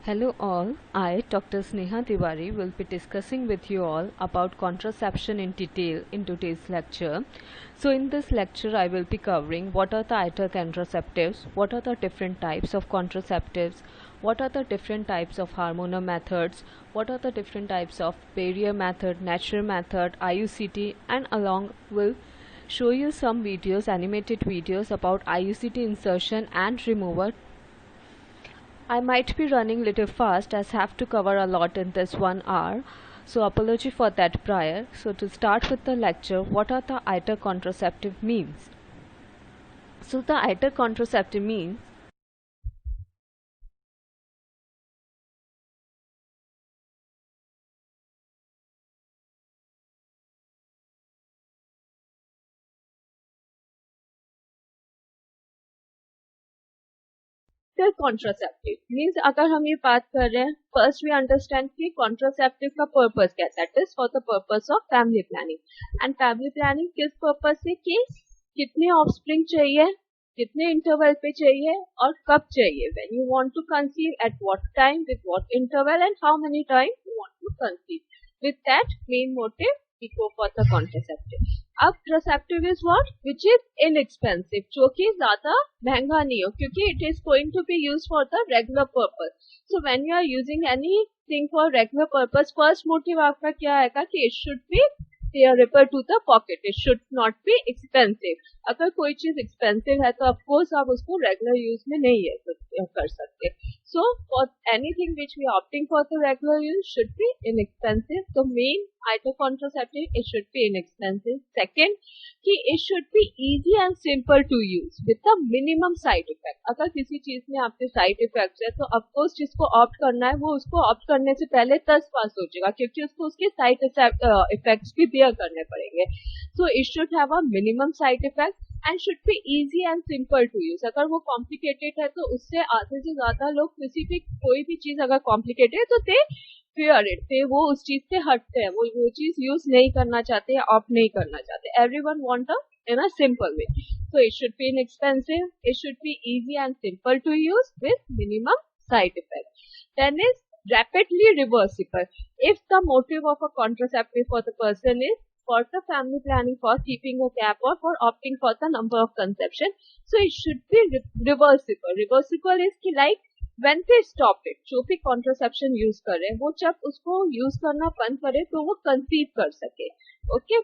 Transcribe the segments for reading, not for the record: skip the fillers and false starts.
Hello all, I, Dr. Sneha Tiwari, will be discussing with you all about contraception in detail in today's lecture. So in this lecture, I will be covering what are the either contraceptives, what are the different types of contraceptives, what are the different types of hormonal methods, what are the different types of barrier method, natural method, IUCT, and along will show you some videos, animated videos about IUCT insertion and removal. I might be running little fast as have to cover a lot in this 1 hour, so apology for that prior. So to start with the lecture, what are the ITER contraceptive means? So the ITER contraceptive means contraceptive means अगर हम ये बात कर रहे हैं first we understand कि contraceptive का purpose क्या है that is for the purpose of family planning and family planning किस पर्पस से कि कितने ऑफस्प्रिंग चाहिए कितने इंटरवल पे चाहिए और कब चाहिए when you want to conceive at what time with what interval and how many time you want to conceive with that main motive we go for the contraceptive अब contraceptive is what which is inexpensive जो कि ज्यादा महंगा नहीं हो क्योंकि it is going to be used for the regular purpose so when you are using anything for regular purpose first motive आपका क्या आएगा कि it should be bearable to the pocket it should not be expensive अगर कोई चीज expensive है तो of course आप उसको रेगुलर यूज में नहीं कर सकते so for anything which we are opting for the regular use should be inexpensive so main either contraceptive it should be inexpensive second कि it should be easy and simple to use with the minimum side effect अगर किसी चीज में आपके side effects है तो of course जिसको opt करना है वो उसको ऑप्ट करने से पहले 10 बार सोचेगा क्योंकि उसको उसके साइड इफेक्ट्स भी बेयर करने पड़ेंगे so it should have a minimum side effect and should be easy and simple to use अगर वो कॉम्प्लिकेटेड है तो उससे आधे से ज्यादा लोग किसी भी कोई भी चीज अगर कॉम्प्लिकेटेड है तो दे fear it they वो उस चीज से हटते हैं वो चीज यूज नहीं करना चाहते या ऑप्ट नहीं करना चाहते everyone want a in a simple way so it should be inexpensive it should be easy and simple to use with minimum side effects then is rapidly reversible if the motive of a contraceptive for the person is for the family planning for keeping a gap or for opting for the number of conception so it should be reversible is ki like when they stop it जो भी contraception use कर रहे हैं वो जब उसको use करना बंद करे तो वो कंसीव कर सके okay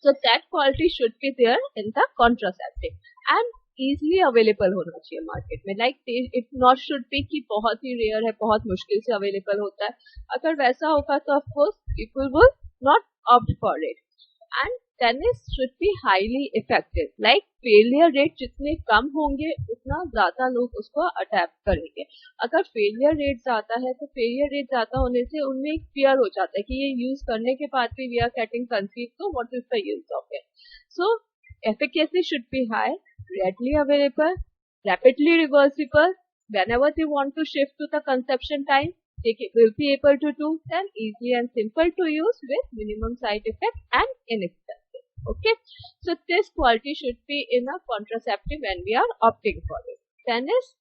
so that quality should be there in the contraceptive and easily available होना चाहिए मार्केट में like it not should be कि बहुत ही रेयर है बहुत मुश्किल से अवेलेबल होता है अगर वैसा होगा तो of course people will not opt for it and tennis should be highly effective like failure rate जितने कम होंगे उतना ज्यादा लोग उसको अडेप्ट करेंगे अगर फेलियर रेट ज्यादा है तो फेलियर रेट ज्यादा होने से उनमें एक फियर हो जाता है कि ये यूज करने के बाद भी वी आर गेटिंग कंसीव तो what is the use of it so efficacy should be high readily available rapidly reversible whenever they want to shift to the conception time they will be able to do them easy and simple to use with minimum side effect and inexpensive okay so this quality should be in a contraceptive when we are opting for it then is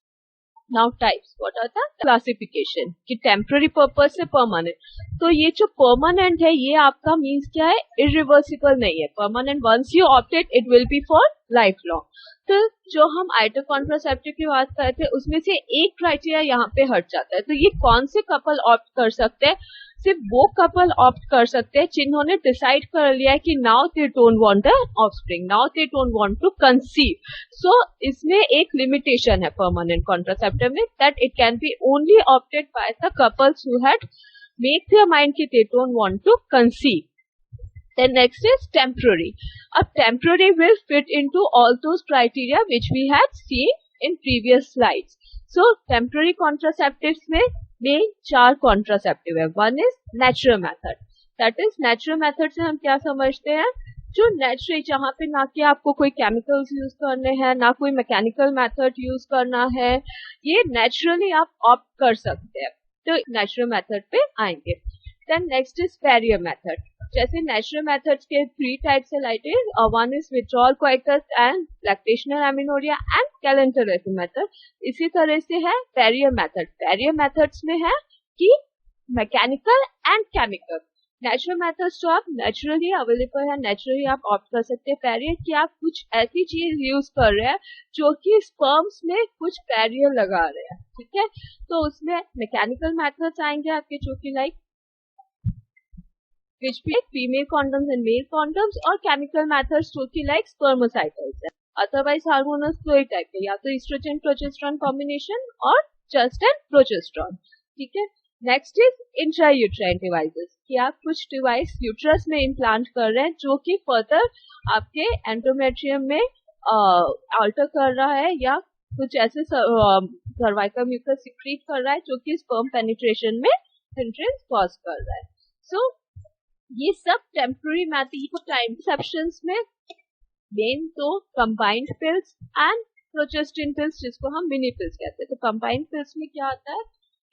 now types what are the classification कि temporary purpose से permanent तो ये जो permanent है ये आपका means क्या है irreversible नहीं है permanent once you opt it will be for lifelong तो जो हम आइटर कॉन्ट्रासेप्टिव की बात कर रहे थे उसमें से एक क्राइटेरिया यहाँ पे हट जाता है तो ये कौन से कपल ऑप्ट कर सकते हैं सिर्फ वो कपल ऑप्ट कर सकते हैं जिन्होंने डिसाइड कर लिया है कि now they don't want a offspring now they don't want to conceive so इसमें एक लिमिटेशन है परमानेंट कॉन्ट्रासेप्टिव में that it can be only opted by the couples who had make their mind कि they don't want to conceive Then next is temporary. A temporary will fit into all those criteria which we had seen in previous slides. So temporary contraceptives में main 4 contraceptive है. One is natural method. That is natural method से हम क्या समझते हैं जो naturally जहाँ पे ना कि आपको कोई केमिकल्स यूज करने हैं ना कोई मैकेनिकल मेथड यूज करना है ये नेचुरली आप ऑप्ट कर सकते हैं तो नेचुरल मेथड पे आएंगे then next is barrier method जैसे नेचुरल मेथड्स के 3 टाइप्स है लाइटेज, one is withdrawal coitus and lactational amenorrhoea and कैलेंटरेसिस मेथड। इसी तरह से है पैरियर मेथड। पैरियर मेथड्स में है कि mechanical and chemical. Natural methods जो आप नेचुरली अवेलेबल है, नेचुरली आप ऑप्ट कर सकते हैं। पैरियर कि आप कुछ ऐसी चीज यूज कर रहे हैं जो कि स्पर्म्स में कुछ पैरियर लगा रहे हैं, ठीक है। तो उसमें मैकेनिकल मेथड्स आएंगे आपके जो कि like which be like female condoms and male condoms, और chemical methods जो कि like spermicides है। अदरवाइज हार्मोनल फ्लोइड टाइप के या तो ईस्ट्रोजन प्रोजेस्टेरोन कॉम्बिनेशन और जस्ट एंड प्रोजेस्टेरोन, ठीक है। नेक्स्ट इज इंट्रायूट्राइन डिवाइसेस कि आप कुछ डिवाइस यूट्रस में इम्प्लांट कर रहे हैं जो कि फर्दर आपके एंडोमेट्रियम में अल्टर कर रहा है या कुछ ऐसे सर्वाइकल म्यूकस सिक्रीट कर रहा है जो कि स्पर्म पेनिट्रेशन में हिंड्रेंस कॉज कर रहा है। सो ये सब टेम्पररी मैथड टाइम एक्सेप्शंस में मेन तो combined pills and progestin pills जिसको हम मिनी पिल्स कहते हैं। तो कंबाइंड पिल्स में क्या आता है,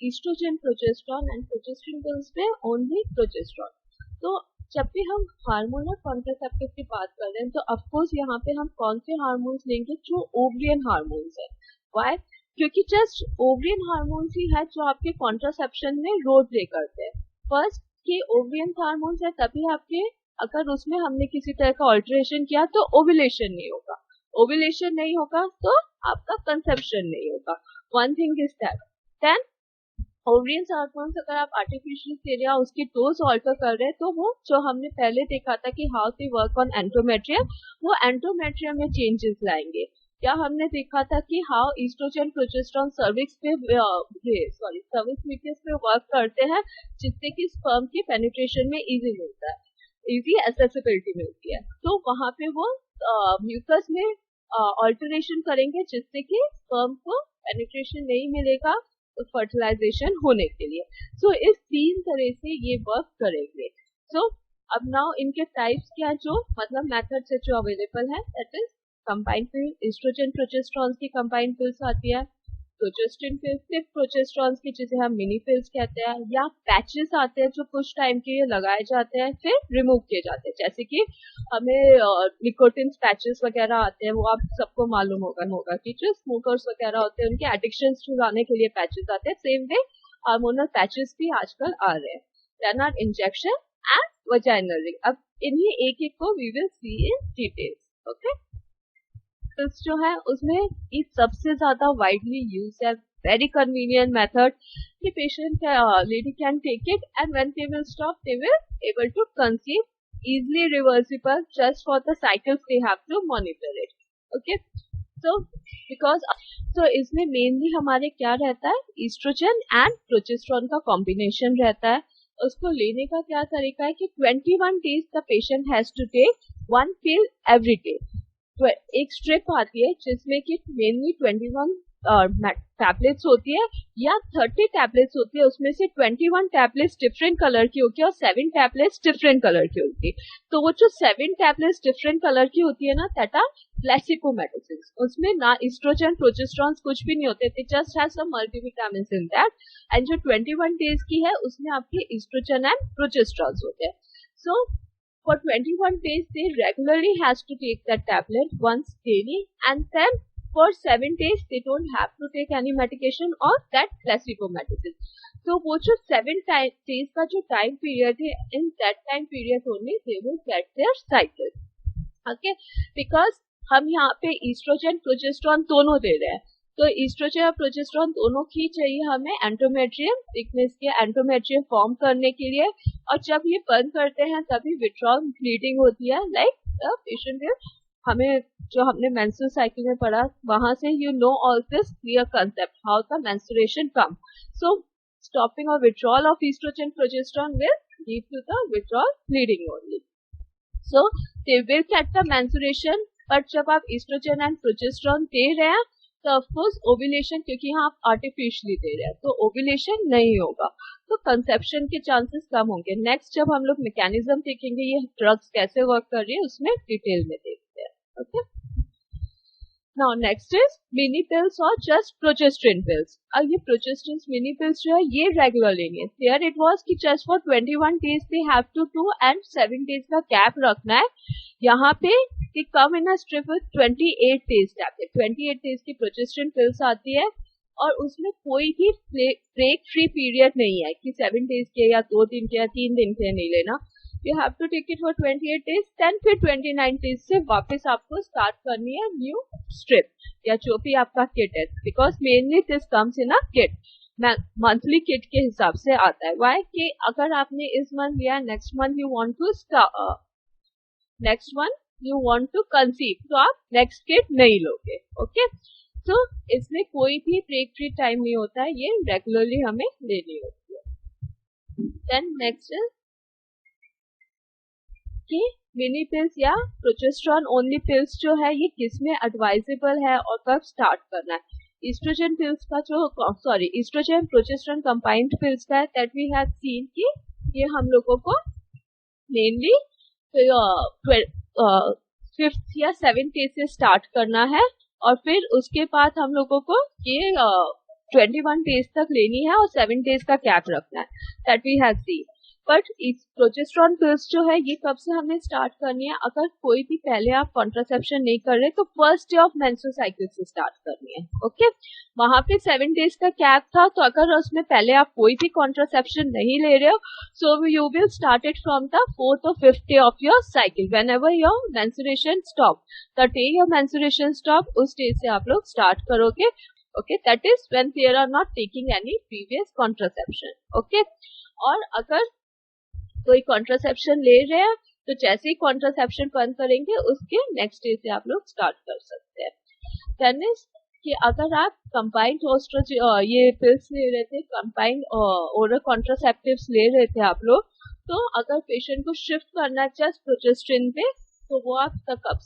estrogen progesterone and progestin pills में ओनली प्रोजेस्टेरोन। तो जब भी हम हार्मोनल कॉन्ट्रासेप्टिव की बात कर रहे हैं तो ऑफकोर्स यहाँ पे हम कौन से हार्मोन्स लेंगे, जो ओवरियन हार्मोन्स है। व्हाई? क्योंकि जस्ट ओवरियन हार्मोन्स ही है जो आपके कॉन्ट्रासेप्शन में रोल प्ले करते हैं। फर्स्ट के ओवरियन हार्मोन्स है तभी आपके, अगर उसमें हमने किसी तरह का ऑल्टरेशन किया तो ओव्यूलेशन नहीं होगा, ओव्यूलेशन नहीं होगा तो आपका कंसेप्शन नहीं होगा। One thing is that. Then ovarian hormones अगर आप आर्टिफिशियल दे रहे हैं, उसकी डोज ऑल्टर कर रहे हैं, तो वो जो हमने पहले देखा था कि how they work on endometrium, वो एंडोमेट्रियम में चेंजेस लाएंगे। या हमने देखा था कि हाउ ईस्ट्रोजन प्रोजेस्टेरोन सर्विक्स पे सर्विक्स म्यूकस पे वर्क करते हैं जिससे कि स्पर्म की पेनिट्रेशन में इजी मिलता है, इजी एक्सेसिबिलिटी मिलती है। तो वहां पे वो म्यूकस में ऑल्टरेशन करेंगे जिससे कि स्पर्म को पेनिट्रेशन नहीं मिलेगा फर्टिलाइजेशन होने के लिए। सो इस 3 तरह से ये वर्क करेंगे। सो अब नाउ इनके टाइप्स क्या, जो मतलब मेथड से जो अवेलेबल है, that is combined pill, estrogen progesterone की कंबाइंड पिल्स आती है, प्रोजेस्टिन पिल्स, फिर प्रोजेस्टेरोन की जिसे हम मिनी पिल्स कहते हैं, या पैचेस आते हैं जो कुछ टाइम के लिए लगाए जाते हैं फिर रिमूव किए जाते हैं। जैसे कि हमें निकोटिन पैचेस वगैरह आते हैं, वो आप सबको मालूम होगा कि जो स्मोकर्स वगैरह होते हैं उनके एडिक्शन छुड़ाने के लिए पैचेस आते हैं। सेम वे हार्मोनल पैचेस भी आजकल आ रहे हैं। Then are injection and vaginal ring. अब इन्हीं एक एक को we will see in details, okay. Pills जो है उसमें ये सबसे ज्यादा वाइडली यूज है, वेरी कन्वीनियंट मेथड कि patient lady can take it and when they will stop they will able to conceive easily reversible just for the cycles they have to monitor it, okay। so इसमें mainly हमारे क्या रहता है, oestrogen and progesterone का combination रहता है। उसको लेने का क्या तरीका है कि 21 days the patient has to take 1 pill every day. तो एक स्ट्रिप आती है जिसमें कि मेनली 21 टैबलेट्स होती है या 30 टैबलेट्स होती है, उसमें से 21 टैबलेट्स डिफरेंट कलर की होती है और 7 टैबलेट्स डिफरेंट कलर की होती है। तो वो जो 7 टैबलेट्स डिफरेंट कलर की होती है ना, दैट आर प्लेसिबो मेडिसिन। उसमें ना ईस्ट्रोजन प्रोजेस्टेरोन कुछ भी नहीं होते, they just have some multivitamins in that. And जो 21 डेज की है उसमें आपके ईस्ट्रोजन एंड प्रोजेस्टेरोन होते हैं। सो for 21 days they regularly has to take that tablet once daily, and then for 7 days they don't have to take any medication or that placebo medicine। तो वो जो 7 days का जो टाइम पीरियड है, in that time period only they will get their cycle, okay। because हम यहाँ पे oestrogen progesterone दोनों दे रहे हैं, तो ईस्ट्रोजन और प्रोजेस्टेरोन दोनों की चाहिए हमें एंडोमेट्रियम थिकनेस के, एंडोमेट्रियम फॉर्म करने के लिए। और जब ये बंद करते हैं तभी विथड्रॉल ब्लीडिंग होती है, लाइक द पेशेंट विल, हमें जो हमने मेंस्ट्रुअल साइकिल में पढ़ा वहां से you know all this clear concept how the menstruation come. So stopping और withdrawal of oestrogen progesterone will lead to the withdrawal bleeding only. So they will get the menstruation, but जब आप oestrogen and progesterone दे रहे हैं तो of course ovulation, क्योंकि यहाँ आप artificially दे रहे हैं तो ओव्यूलेशन नहीं होगा, तो कंसेप्शन के चांसेस कम होंगे। नेक्स्ट जब हम लोग मैकेनिज्म देखेंगे ये ड्रग्स कैसे वर्क कर रही है उसमें डिटेल में देखते हैं, okay. Now next is mini pills और जस्ट प्रोजेस्ट्रिन पिल्स। अब ये प्रोजेस्ट्रिन मिनी पिल्स जो है ये रेगुलर लेनी है। देयर इट वाज कि just for 21 days they have to do and 7 days का गैप रखना है। यहाँ पे कि come in a strip with 28 days gap है। 28 डेज की प्रोजेस्ट्रिन पिल्स आती है और उसमें कोई भी ब्रेक फ्री पीरियड नहीं है कि 7 डेज के या 2 दिन के या 3 दिन के नहीं लेना। You have to take it for 28 days, then फिर 29 days से वापस आपको स्टार्ट करनी है न्यू स्ट्रिप या जो भी आपका किट है, because mainly this comes in a kit, monthly kit के हिसाब से आता है। वाई कि अगर आपने इस मंथ लिया, next month you want to next month you want to conceive, तो आप नेक्स्ट किट नहीं लोगे। ओके, तो इसमें कोई भी ब्रेक फ्री टाइम नहीं होता है, ये रेगुलरली हमें लेनी होती है। देन नेक्स्ट इज कि मिनी पिल्स या प्रोजेस्टेरॉन ओनली पिल्स जो है ये किसमें एडवाइजेबल है और कब स्टार्ट करना है। ईस्ट्रोजन पिल्स का जो ईस्ट्रोजन प्रोजेस्टेरॉन कंबाइंड पिल्स का है दैट वी हैव सीन कि ये हम लोगों को मेनली 5th या 7th डे से स्टार्ट करना है और फिर उसके बाद हम लोगों को ये 21 डेज तक लेनी है और 7 डेज का गैप रखना है, that we have seen. But इस प्रोजेस्टेरॉन पिल्स जो है ये कब से हमें स्टार्ट करनी है, अगर कोई भी पहले आप कॉन्ट्रासेप्शन नहीं कर रहे तो first day of menstrual cycle से स्टार्ट करनी है। ओके, वहां पे 7 डेज का गैप था, तो अगर उसमें पहले आप कोई भी कॉन्ट्रासेप्शन नहीं ले रहे हो, so you will start it from the 4th or 5th day of your cycle, whenever your menstruation stop, the day your menstruation stop, उस डे से आप लोग स्टार्ट करोगे। Okay, that is when there are not taking any previous contraception. Okay, और अगर कोई contraception ले रहे हैं तो जैसे ही कॉन्ट्रासेप्शन बंद करेंगे उसके नेक्स्ट डे से आप लोग स्टार्ट कर सकते हैं। देन इज कि अगर आप कंबाइंड ये पिल्स ले रहे थे, कंबाइंड ओरल कॉन्ट्रासेप्टिव्स ले रहे थे आप लोग, तो अगर पेशेंट को शिफ्ट करना है जस्ट प्रोजेस्टेरॉन पे, तो वो आप कब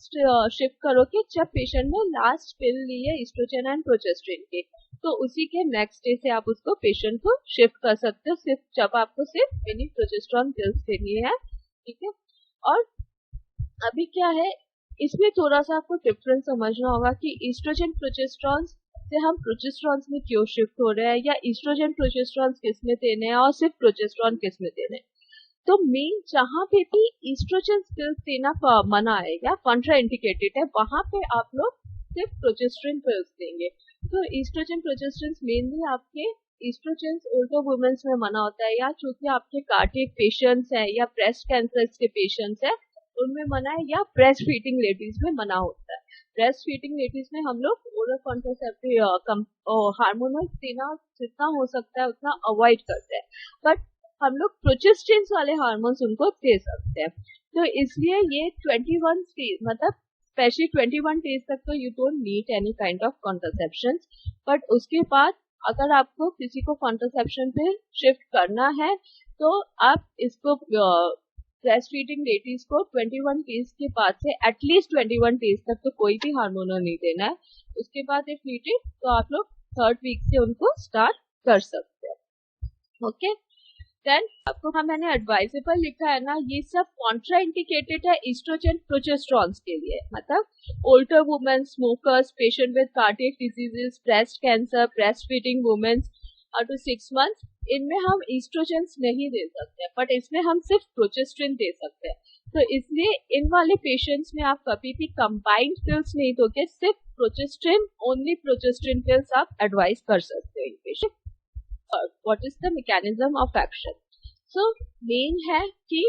शिफ्ट करोगे, जब पेशेंट ने लास्ट पिल ली है ईस्ट्रोजन एंड प्रोजेस्टेरॉन के, तो उसी के नेक्स्ट डे से आप उसको पेशेंट को शिफ्ट कर सकते हो, सिर्फ जब आपको सिर्फ मिनी प्रोजेस्टेरॉन पिल्स देनी है। ठीक है, और अभी क्या है इसमें थोड़ा सा आपको डिफरेंस समझना होगा कि ईस्ट्रोजन प्रोजेस्टेरॉन से हम प्रोजेस्टेरॉन में क्यों शिफ्ट हो रहे हैं, या ईस्ट्रोजन प्रोजेस्टेरॉन किस में देने हैं और सिर्फ प्रोजेस्टेरॉन किस में देने हैं। तो मेन जहां पे भी ईस्ट्रोजन पिल्स देना मना है या कॉन्ट्रा इंडिकेटेड है, वहां पे आप लोग सिर्फ प्रोजेस्टेरॉन पिल्स देंगे। तो ईस्ट्रोजन प्रोजेस्टेरॉन मेनली आपके ईस्ट्रोजन ओल्डर वुमेन्स में मना होता है, या चूंकि आपके कार्डियक पेशेंट्स हैं या ब्रेस्ट कैंसर के पेशेंट्स हैं उनमें मना है, या ब्रेस्ट फीडिंग लेडीज में मना होता है। ब्रेस्ट फीडिंग लेडीज में हम लोग ओरल कॉन्ट्रासेप्टिव हार्मोनल देना जितना हो सकता है उतना अवॉइड करते हैं, बट हम लोग प्रोजेस्टेरॉन वाले हार्मोन्स उनको दे सकते हैं। तो इसलिए ये 21 डेज मतलब स्पेशली 21 डेज तक तो you don't need any kind of contraception, but उसके बाद अगर आपको किसी को कॉन्ट्रासेप्शन पे शिफ्ट करना है तो आप इसको ब्रेस्ट फीडिंग लेडीज को 21 डेज के बाद से एटलीस्ट 21 डेज तक तो कोई भी हार्मोनल नहीं देना है। उसके बाद इफ नीडेड तो आप लोग 3rd वीक से उनको स्टार्ट कर सकते हैं। ओके, देन आपको मैंने एडवाइजेबल लिखा है ना, ये सब कॉन्ट्रा इंडिकेटेड है ईस्ट्रोजन प्रोजेस्टेरॉन के लिए, मतलब older women, smokers, patient with cardiac diseases, breast cancer, breast feeding women up to 6 months, इनमें हम ईस्ट्रोजन नहीं दे सकते, बट इसमें हम सिर्फ प्रोजेस्टेरॉन दे सकते हैं। तो इसलिए इन वाले पेशेंट्स में आप कभी भी कंबाइंड पिल्स नहीं दोगे, सिर्फ प्रोजेस्टेरॉन, ओनली प्रोजेस्टेरॉन पिल्स आप एडवाइस कर सकते हो patient. What is the mechanism of action? So main है कि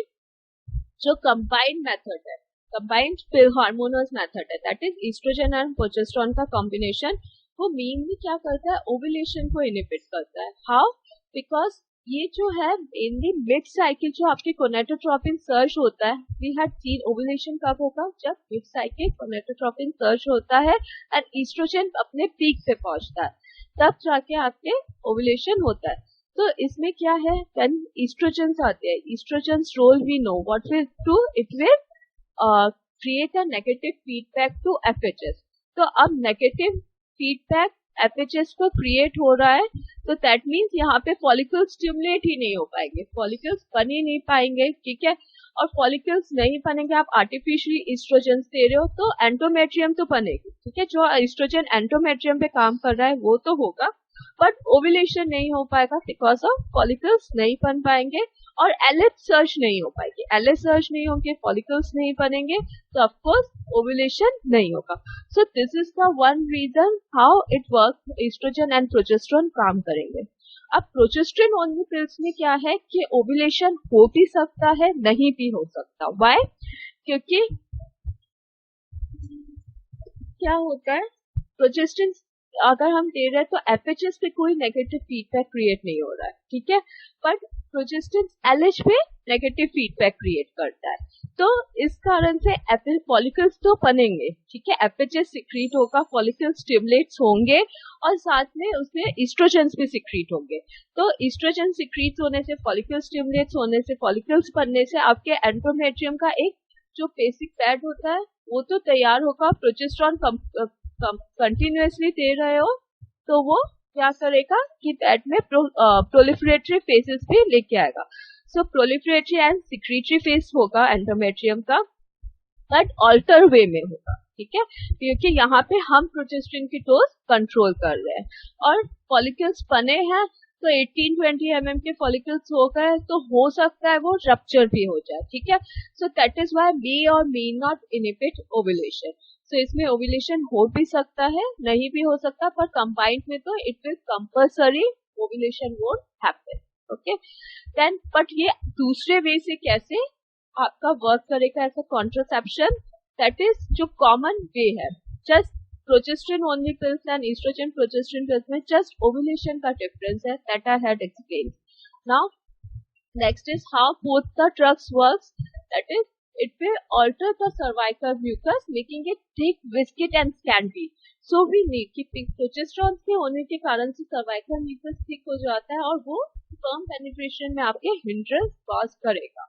जो combined method है, combined hormonal method है, that is estrogen and progesterone का combination, वो mainly क्या करता है, ovulation को inhibit करता है। How? Because ये जो है mainly mid cycle जो आपके gonadotropin surge होता है, we had seen ovulation कब होगा, जब mid cycle gonadotropin surge होता है and estrogen अपने peak पे पहुंचता है, तब जाके आपके ओवुलेशन होता है। तो इसमें क्या है, व्हेन ईस्ट्रोजन आते हैं, oestrogen role we know what will do, it will create a negative feedback to FSH. तो अब नेगेटिव फीडबैक एफएचएस को क्रिएट हो रहा है, तो दैट मीन्स यहाँ पे फॉलिकल्स स्टिमुलेट ही नहीं हो पाएंगे, फॉलिकल्स बन ही नहीं पाएंगे। ठीक है, और फॉलिकल्स नहीं बनेंगे, आप आर्टिफिशियली ईस्ट्रोजन दे रहे हो तो एंडोमेट्रियम तो बनेगी, ठीक है। जो ईस्ट्रोजन एंडोमेट्रियम पे काम कर रहा है वो तो होगा, बट ओव्यूलेशन नहीं हो पाएगा बिकॉज ऑफ फॉलिकल्स नहीं बन पाएंगे और एलएच सर्च नहीं हो पाएगी। एलएच सर्च नहीं होंगे, फॉलिकल्स नहीं बनेंगे, तो ऑफकोर्स ओव्यूलेशन नहीं होगा। So this is the one reason how it work, estrogen and progesterone काम करेंगे। अब प्रोजेस्टेरोन ओनली पिल्स में क्या है कि ओव्यूलेशन हो भी सकता है, नहीं भी हो सकता। व्हाई? क्योंकि क्या होता है, प्रोजेस्टेरोन अगर हम दे रहे हैं तो एफएचएस पे कोई नेगेटिव फीडबैक क्रिएट नहीं हो रहा है, ठीक है, बट प्रोजेस्टेरोन एलएच पे नेगेटिव फीडबैक क्रिएट करता है। तो इस कारण से फॉलिकल्स तो बनेंगे, ठीक है, एफएचएस सिक्रीट होगा, फॉलिकल स्टिमुलेट्स होंगे और साथ में उसमें ईस्ट्रोजन्स भी सिक्रीट होंगे। तो ईस्ट्रोजन सिक्रीट होने से, फॉलिकल स्टिमुलेट्स होने से, फॉलिकल्स बनने से आपके एंडोमेट्रियम का एक जो बेसिक पैड होता है वो तो तैयार होगा। प्रोजेस्टेरोन कंटिन्यूअसली दे रहे हो तो वो क्या करेगा कि पैड में प्रोलिफरेटरी फेजेस भी लेके आएगा। सो प्रोलिफरेटरी एंड सिक्रीटरी फेज होगा एंडोमेट्रियम का, बट ऑल्टर वे में होगा, ठीक है, क्योंकि यहाँ पे हम प्रोजेस्टेरोन की डोज कंट्रोल कर रहे हैं और फॉलिकल्स बने हैं तो 18-20 mm के फॉलिकल्स हो गए तो हो सकता है वो रप्चर भी हो जाए, ठीक है। सो दैट इज व्हाई मे और मे नॉट इनिबिट ओव्यूलेशन। सो इसमें ओव्यूलेशन हो भी सकता है, नहीं भी हो सकता, पर कंबाइंड में तो it will compulsory ovulation won't happen, okay. Then but ये दूसरे वे से कैसे आपका वर्क करेगा as a contraception, that is जो कॉमन वे है, just progesterone only pills and oestrogen progesterone pills में जस्ट ओव्यूलेशन का डिफरेंस है, that I had explained. Now next is how both the drugs works, that is it will alter the cervical mucus making it thick, viscid and scanty. So we need कि progesterone के होने के कारण से cervical mucus thick हो जाता है और वो sperm penetration में आपके hindrance cause करेगा.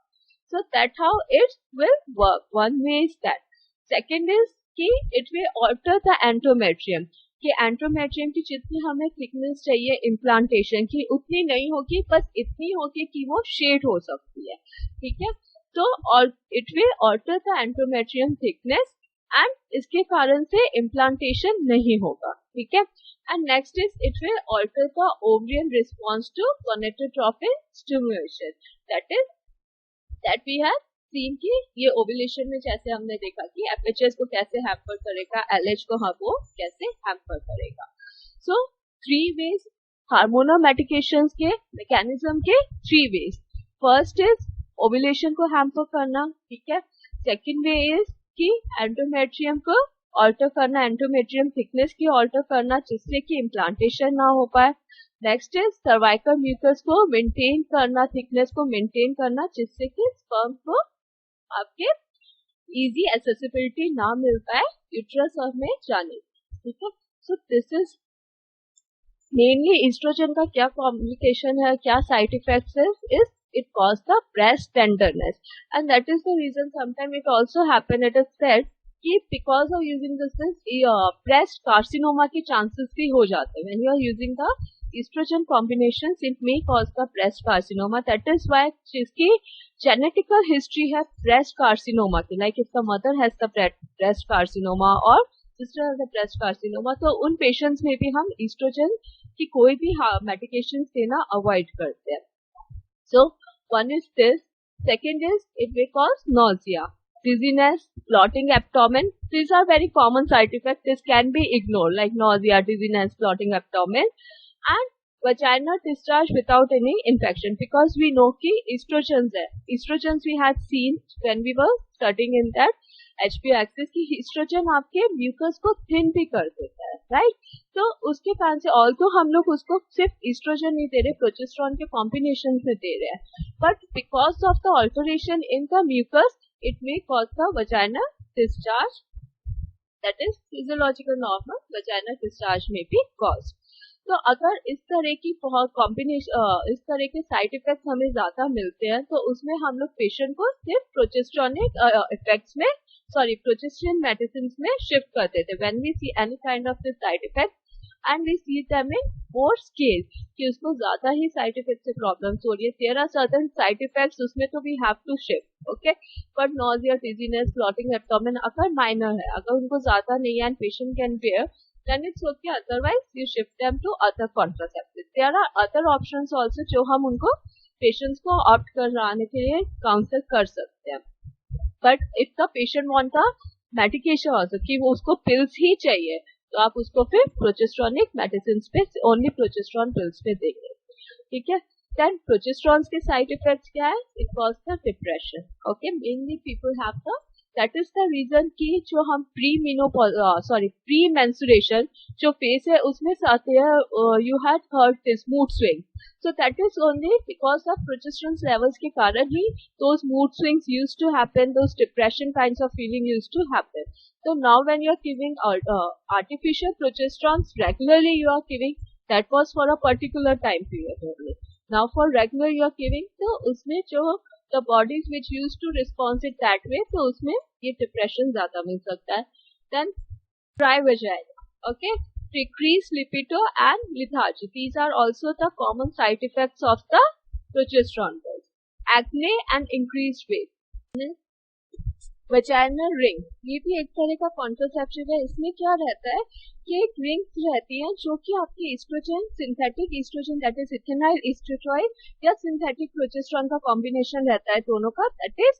So that how it will work. One way is that. Second is कि it will alter the endometrium. कि एंड्रोमेट्रियम की जितनी हमें थिकनेस चाहिए इम्प्लांटेशन की उतनी नहीं होगी, बस इतनी होगी कि वो शेड हो सकती है, ठीक है। तो it will alter the endometrium thickness and इसके कारण से इम्प्लांटेशन नहीं होगा, ठीक है। And next is it will alter the ovarian response to gonadotropin stimulation, that we have seen कि ये ओव्यूलेशन में जैसे हमने देखा कि एफएचएस को कैसे हैम्पर करेगा, एलएच को वो कैसे हैम्पर करेगा। सो 3 वेज हार्मोनल मेडिकेशंस के मैकेनिज्म के 3 वेज। फर्स्ट इज ओव्यूलेशन को हैम्पर करना, ठीक है। सेकंड वे इज कि एंडोमेट्रियम को ऑल्टर करना, एंडोमेट्रियम थिकनेस की ऑल्टर करना जिससे कि इम्प्लांटेशन ना हो पाए। नेक्स्ट इज सर्वाइकल म्यूकस को मेंटेन करना, थिकनेस को मेंटेन करना जिससे कि स्पर्म को आपके इजी एक्सेसिबिलिटी ना मिल पाए यूट्रस और में जाने, ठीक है। So this is mainly oestrogen का क्या कॉम्प्लिकेशन है, क्या side effects is it cause the breast tenderness and that is the reason sometimes it also happen, it is said कि because of using this breast carcinoma के chances भी हो जाते हैं when you are using the estrogen combinations it may cause the breast carcinoma, that is why जिसकी genetical history है breast carcinoma की, like if the mother has the breast carcinoma or sister has the breast carcinoma, तो उन patients में भी हम estrogen की कोई भी medications देना avoid करते हैं। So one is this, second is it will cause nausea, dizziness, bloating abdomen. These are very common side effects. This can be ignored like nausea, dizziness, bloating abdomen and vaginal discharge without any infection because we know कि estrogens है. Estrogens we had seen when we were studying in that HBO axis की estrogen आपके mucus को thin भी कर देता है, right. तो उसके कारण से ऑल्सो हम लोग उसको सिर्फ ईस्ट्रोजन नहीं दे रहे, प्रोजेस्टेरोन के कॉम्बिनेशन में दे रहे हैं, but because of the alteration in the mucus it may cause the vaginal discharge, that is physiological normal vaginal discharge में भी कॉज। तो अगर इस तरह की कॉम्बिनेशन इस तरह के साइड इफेक्ट्स हमें ज्यादा मिलते हैं तो उसमें हम लोग पेशेंट को सिर्फ प्रोजेस्टेरोनिक इफेक्ट्स में प्रोजेस्टेरोन मेडिसिन में शिफ्ट करते थे। When we see any kind of this side effect and we see them in more scale कि उसको ज्यादा ही साइड इफेक्ट से प्रॉब्लम्स हो रही है. There are certain side effects उसमें तो we have to shift. Okay, but nausea, dizziness, clotting, abdomen अगर माइनर है, अगर उनको ज्यादा नहीं है and patient can bear, then it's okay. Otherwise you shift them to other contraceptives. There are other options also जो हम उनको पेशेंट्स को ऑप्ट कराने के लिए काउंसल कर सकते हैं. But if the patient want a medication also कि वो उसको पिल्स ही चाहिए, तो आप उसको फिर प्रोजेस्टेरोनिक मेडिसिन पे ओनली प्रोजेस्टेरोन पिल्स पे देंगे. ठीक है. देन प्रोजेस्टेरोन के साइड इफेक्ट्स क्या है? It cause the depression. Okay, mainly people have the, that is the reason कि जो हम प्री मेंस्ट्रुएशन जो फेस है उसमें से आते हैं, you had heard this mood swing. So that is only because of progesterone levels के कारण ही those mood swings used to happen, those depression kinds of feeling used to happen. So now when you are giving artificial progesterone regularly, you are giving, that was for a particular time period only. Now for regular you are giving, तो उसमें जो the bodies which used to respond it that way, तो उसमें ये depression ज़्यादा मिल सकता है. Then dry vagina, okay, decreased libido and lethargy. These are also the common side effects of the progesterone pills. Acne and increased weight. Vaginal ring, ये भी एक तरह का कॉन्ट्रासेप्टिव है. इसमें क्या रहता है कि एक रिंग्स रहती हैं जो कि आपके oestrogen, synthetic oestrogen that is ethinyl oestradiol या सिंथेटिक प्रोजेस्टेरोन का कॉम्बिनेशन रहता है दोनों का, दैट इज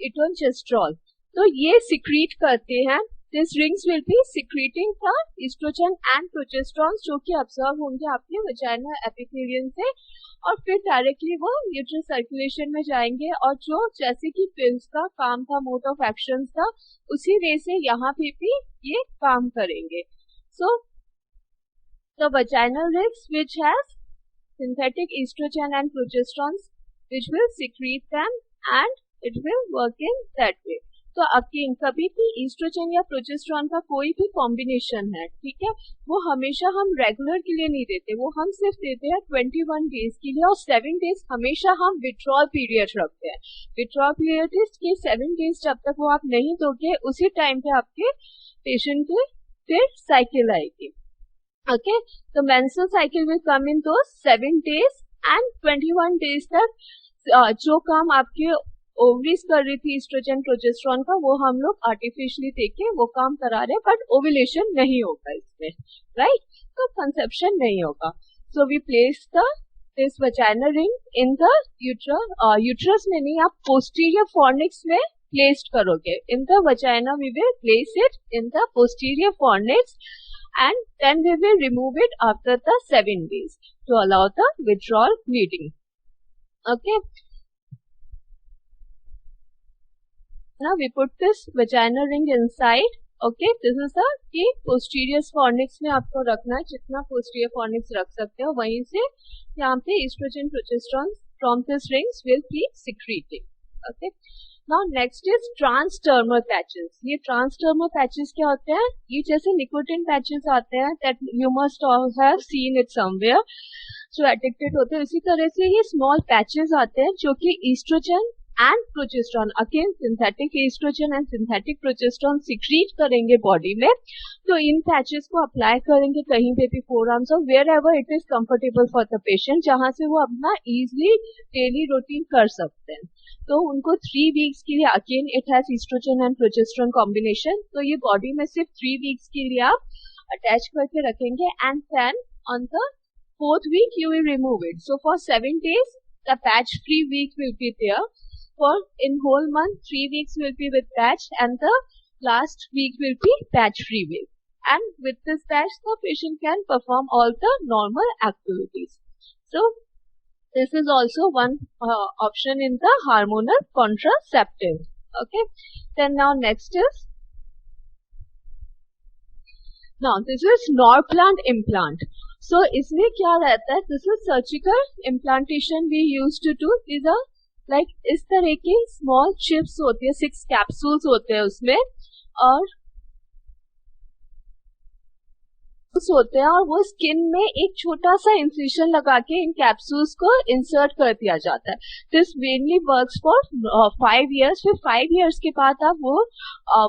इटोनजेस्ट्रॉल. तो ये सिक्रीट करते हैं. These rings will be secreting the estrogen and progesterone जो कि ऑब्जर्व होंगे आपके वजाइना एपिथेलियम से, और फिर डायरेक्टली वो यूट्रस सर्कुलेशन में जाएंगे. और जो जैसे कि पिल्स का काम था, मोड ऑफ एक्शन था, उसी वे से यहाँ पे भी ये काम करेंगे. So the vaginal rings which has synthetic estrogen and progesterone which will secrete them and it will work in that way. तो अगेन कभी भी ईस्ट्रोजन या प्रोजेस्टेरोन का कोई भी कॉम्बिनेशन है, ठीक है, वो हमेशा हम रेगुलर के लिए नहीं देते. वो हम सिर्फ देते हैं 21 डेज के लिए, और 7 डेज हमेशा हम विड्रॉल पीरियड रखते हैं. विड्रॉल पीरियड इज कि 7 डेज जब तक वो आप नहीं दोगे, उसी टाइम पे आपके पेशेंट के फिर साइकिल आएगी. ओके, तो menstrual cycle will come in those 7 days and 21 days तक जो काम आपके ओवरीज कर रही थी ईस्ट्रोजन प्रोजेस्टेरोन का, वो हम लोग आर्टिफिशियली देके वो काम करा रहे हैं, बट ओव्यूलेशन नहीं होगा इसमें, राइट. तो कंसेप्शन नहीं होगा. So we place the this vaginal ring in the uterus में नहीं, आप पोस्टीरियर फॉर्निक्स में प्लेस्ड करोगे. In the vagina we will place it in the posterior fornix and then we will remove it after the 7 days to allow the withdrawal bleeding. Okay. Now we put this vaginal ring inside. Okay, this is the कि posterior fornix में आपको रखना है, जितना posterior fornix रख सकते हो वहीं से यहाँ पे estrogen progesterone from this rings will be secreting. Okay. Now next is transdermal patches. ये transdermal patches क्या होते हैं? ये जैसे nicotine patches आते हैं, that you must all have seen it somewhere, जो addicted होते हैं. इसी तरह से ये small patches आते हैं जो कि estrogen and progesterone, again synthetic estrogen and synthetic progesterone secrete करेंगे body में. तो इन patches को apply करेंगे कहीं पे भी forearms और wherever it is comfortable for the patient, जहाँ से वो अपना easily daily routine कर सकते हैं. तो उनको 3 वीक्स के लिए, again it has oestrogen and progesterone combination, तो ये बॉडी में सिर्फ 3 वीक्स के लिए आप अटैच करके रखेंगे. And then on the 4th week you will remove it. So for 7 days the patch free week will be there. For in whole month 3 weeks will be with patch and the last week will be patch free week. And with this patch the patient can perform all the normal activities. So this is also one option in the hormonal contraceptive. Okay, then now next is, now this is Norplant implant. So इसमें क्या रहता है? This is surgical implantation we used to do. These are like इस तरह के small chips होते हैं, 6 capsules होते हैं उसमें, और होते हैं और वो स्किन में एक छोटा सा इंसिशन लगा के इन कैप्सूल्स को इंसर्ट कर दिया जाता है. This mainly works for 5 years. फिर 5 years के बाद आप वो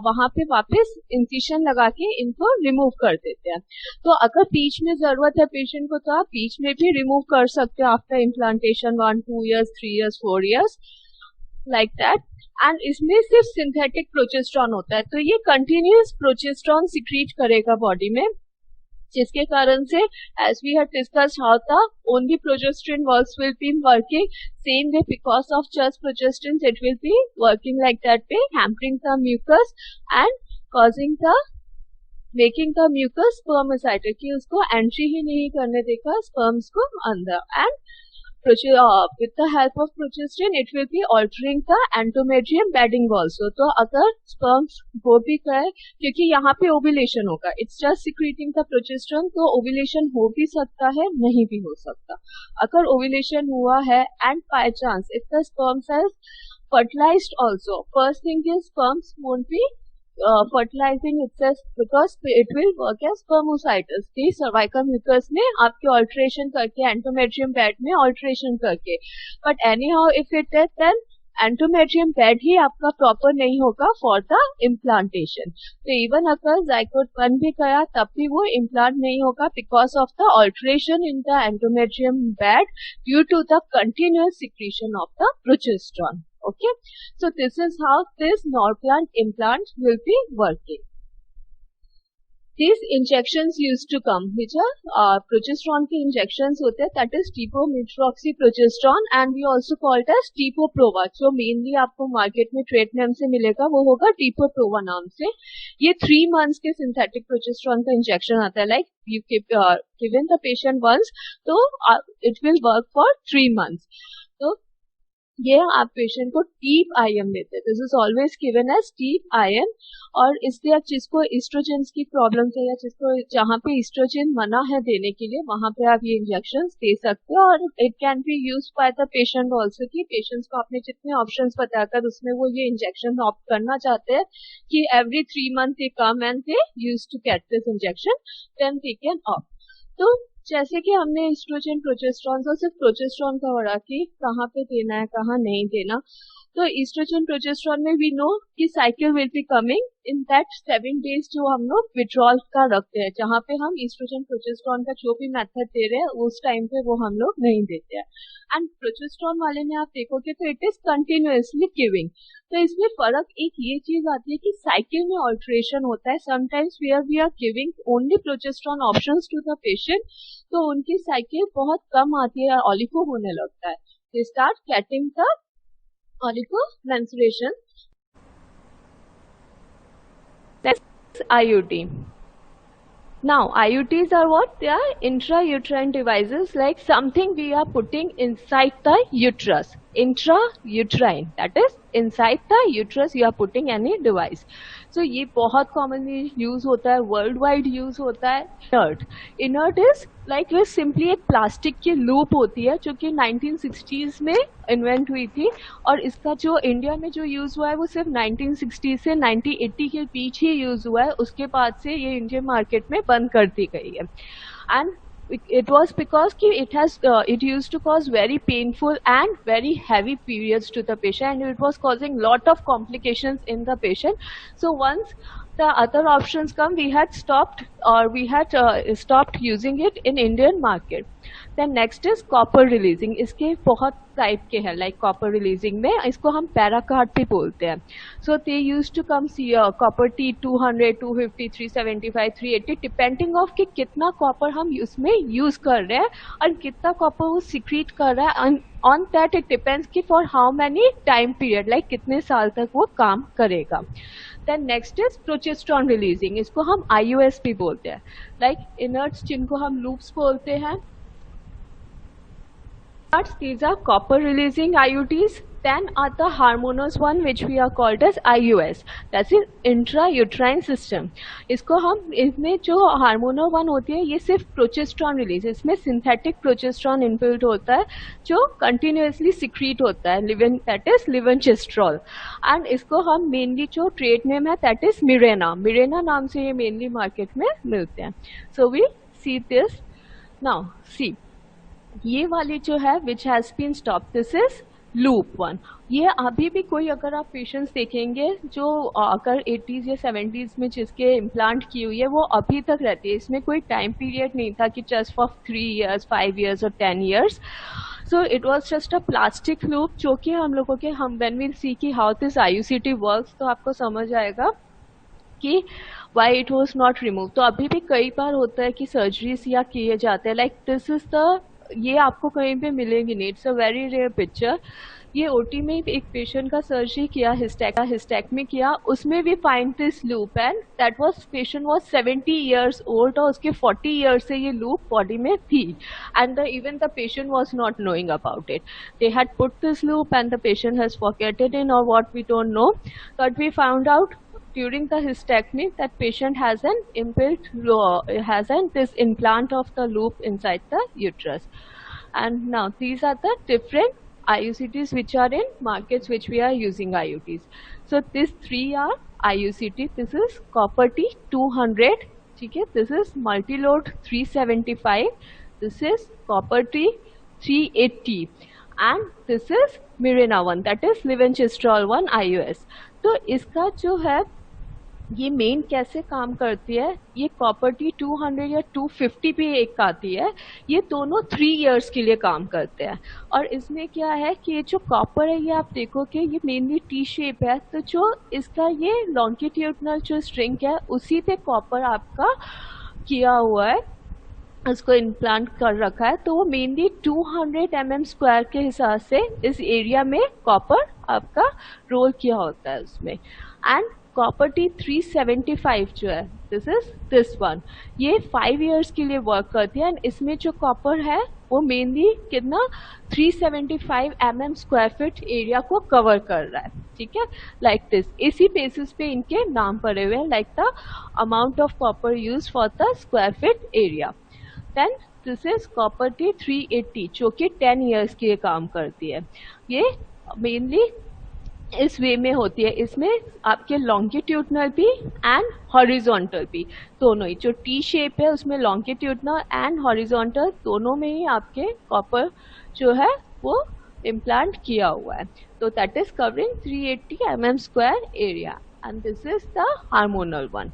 वहां पे वापस इंसिशन लगा के इनको रिमूव कर देते हैं. तो अगर बीच में जरूरत है पेशेंट को तो आप बीच में भी रिमूव कर सकते हो after implantation 1-2 years 3 years 4 years like that. And इसमें सिर्फ सिंथेटिक प्रोजेस्टेरॉन होता है, तो ये कंटिन्यूअस प्रोजेस्टेरॉन सिक्रीट करेगा बॉडी में, जिसके कारण से as we had discussed how the only progesterone works will be working same way because of just progesterone it will be working like that way, hampering the mucus and causing the making the mucus spermicidal कि उसको entry ही नहीं करने देगा sperms को अंदर. And with the help of progesterone it will be altering the endometrium bedding also. तो अगर sperms हो भी गए, क्योंकि यहाँ पे ovulation होगा, it's just secreting the progesterone, तो ovulation हो भी सकता है नहीं भी हो सकता. अगर ovulation हुआ है and by chance if the sperm cells fertilized also, first thing is sperms won't be fertilizing itself because it will work as spermicides की cervical mucus में आपके alteration करके endometrium bed में alteration करके. But anyhow if it is then endometrium bed ही आपका proper नहीं होगा for the implantation. तो even अगर zygote बन भी गया तब भी वो implant नहीं होगा because of the alteration in the endometrium bed due to the continuous secretion of the progesterone. Okay, so this is how this Norplant implant will be working. These injections used to come, which are progesterone के injections होते हैं, that is depo-metroxyprogesterone and we also call it as depo-prova. जो mainly आपको market में trade name से मिलेगा वो होगा depo-prova नाम से. ये 3 months के synthetic progesterone का injection आता है, like you given the patient once, so it will work for 3 months. तो ये आप पेशेंट को डीप आईएम देते हैं. This is always given as deep IM. और इसलिए आप जिसको ईस्ट्रोजन की प्रॉब्लम है या जिसको जहाँ पे ईस्ट्रोजन मना है देने के लिए वहां पे आप ये इंजेक्शन दे सकते हो. और it can B use by the patient also कि पेशेंट्स को आपने जितने ऑप्शंस बताकर उसमें वो ये इंजेक्शन ऑप्ट करना चाहते हैं कि every 3 months they come and they use to get this injection, then they can opt. तो जैसे कि हमने ईस्ट्रोजन प्रोजेस्टेरॉन को सिर्फ प्रोजेस्टेरॉन का पढ़ा कि कहाँ पे देना है कहाँ नहीं देना. तो ईस्ट्रोजन प्रोजेस्टेरॉन में वी नो कि cycle will be coming in that 7 days जो हम लोग विड्रॉल का रखते हैं, जहाँ पे हम ईस्ट्रोजन प्रोजेस्टेरॉन का जो भी मेथड दे रहे हैं उस टाइम पे वो हम लोग नहीं देते हैं. एंड प्रोजेस्टेरॉन वाले में आप देखोगे तो इट इज कंटिन्यूअसली गिविंग. तो इसमें फर्क एक ये चीज आती है कि साइकिल में ऑल्ट्रेशन होता है. Sometimes we are giving only progesterone options to the patient, तो उनकी साइकिल बहुत कम आती है, ऑलिगो होने लगता है. They start getting the oligo menstruation. That's IUD. Now IUDs are what? They are intrauterine devices, like something we are putting inside the uterus. Intrauterine, that is inside the uterus you are putting any device. So ये बहुत commonly use होता है, world wide use होता है. Inert is like way simply एक plastic की loop होती है जो कि 1960s में इन्वेंट हुई थी, और इसका जो इंडिया में जो यूज हुआ है वो सिर्फ 1960 से 1980 के बीच ही यूज हुआ है. उसके बाद से ये इंडियन मार्केट में बंद कर दी गई है. And it was because it used to cause very painful and very heavy periods to the patient, and it was causing lot of complications in the patient. So once the other options come, we had stopped using it in Indian market. Then next is copper releasing. इसके बहुत type के हैं, like copper releasing में इसको हम पैराकार्ड भी बोलते हैं. So they used to come copper T 200, 250, 375, 380 depending of कि कितना कॉपर हम उसमें यूज कर रहे हैं और कितना कॉपर वो सिक्रीट कर रहा है. On that it depends कि for how many time period, like कितने साल तक वो काम करेगा. Then next is progesterone releasing. इसको हम IUS भी बोलते हैं, like inerts जिनको हम loops बोलते हैं. These are copper releasing IUDs. Then are the hormonal one which we are called as IUS, that is intrauterine system. इसको हम इसमें जो हार्मोनल वन होती है ये सिर्फ प्रोजेस्टेरॉन रिलीज, इसमें सिंथेटिक प्रोजेस्टेरॉन इनबिल्ट होता है जो कंटिन्यूसली सिक्रीट होता है, लिवन दैट इज लेवोटेस्टेरोल. एंड इसको हम मेनली जो ट्रेड नेम है दैट इज मिरेना, मिरेना नाम से ये मेनली मार्केट में मिलते हैं. So we see this now. See ये वाली जो है which has been stop, this is loop one. ये अभी भी कोई अगर आप पेशेंट्स देखेंगे जो अगर 80s या 70s में जिसके इम्प्लांट की हुई है वो अभी तक रहती है. इसमें कोई टाइम पीरियड नहीं था कि जस्ट फॉर 3 years 5 years और 10 years. So it was just a plastic loop जो कि हम लोगों के हम व्हेन वी सी की हाउ दिस IUCT वर्क्स तो आपको समझ आएगा कि why it was not remove. तो अभी भी कई बार होता है कि सर्जरीज या किए जाते हैं. लाइक दिस इज द, ये आपको कहीं पे मिलेंगी नहीं, it's a very rare picture. ये ओटी में एक पेशेंट का सर्जरी किया, हिस्टेक्टमी किया, उसमें भी find this loop and that was patient was 70 years old और उसके 40 years से ये लूप बॉडी में थी and even the patient was not knowing about it. They had put this loop and the patient has forgetted in और what we don't know, but we found out during the hysterectomy that patient has an inbuilt this implant of the loop inside the uterus. And now these are the different IUCTs which are in markets which we are using IUTs. So these three are IUCT. This is copper T 200, ठीक है, this is multilode 375, this is copper T 380 and this is Mirena one, that is levotestrol 1 IUS. तो इसका जो है ये main कैसे काम करती है, ये कॉपर टी 200 या 250 भी एक आती है, ये दोनों 3 years के लिए काम करते हैं. और इसमें क्या है कि ये जो कॉपर है ये आप देखोगे ये मेनली टी शेप है, तो जो इसका ये लॉन्गिट्यूडनल जो स्ट्रिंग है उसी पे कॉपर आपका किया हुआ है, उसको इम्प्लांट कर रखा है. तो वो मेनली 200 mm² के हिसाब से इस एरिया में कॉपर आपका रोल किया होता है उसमें. एंड कॉपर टी 375 जो है दिस इज दिस वन, ये 5 years के लिए वर्क करती है एंड इसमें जो कॉपर है वो मेनली कितना 375 mm² एरिया को कवर कर रहा है, ठीक है, लाइक दिस. इसी बेसिस पे इनके नाम पड़े हुए हैं, like the amount of copper use for the square feet area. Then this is copper T 380 जो कि 10 years के लिए काम करती है. ये मेनली इस वे में होती है, इसमें आपके लॉन्गिट्यूडनल भी एंड हॉरिजॉन्टल भी दोनों ही, जो टी शेप है उसमें लॉन्गिट्यूडनल एंड हॉरिजॉन्टल दोनों में ही आपके कॉपर जो है वो इम्प्लांट किया हुआ है. तो that is covering 380 mm² area and this is the hormonal one.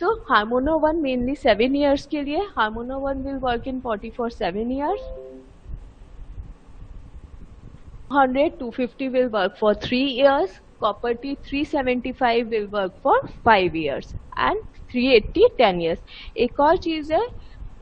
So hormonal one mainly 7 years के लिए, hormonal one will work in 40 for 7 years. 100 250 will work for 3 years, copper T 375 will work for 5 years and 380 10 years. एक और चीज है,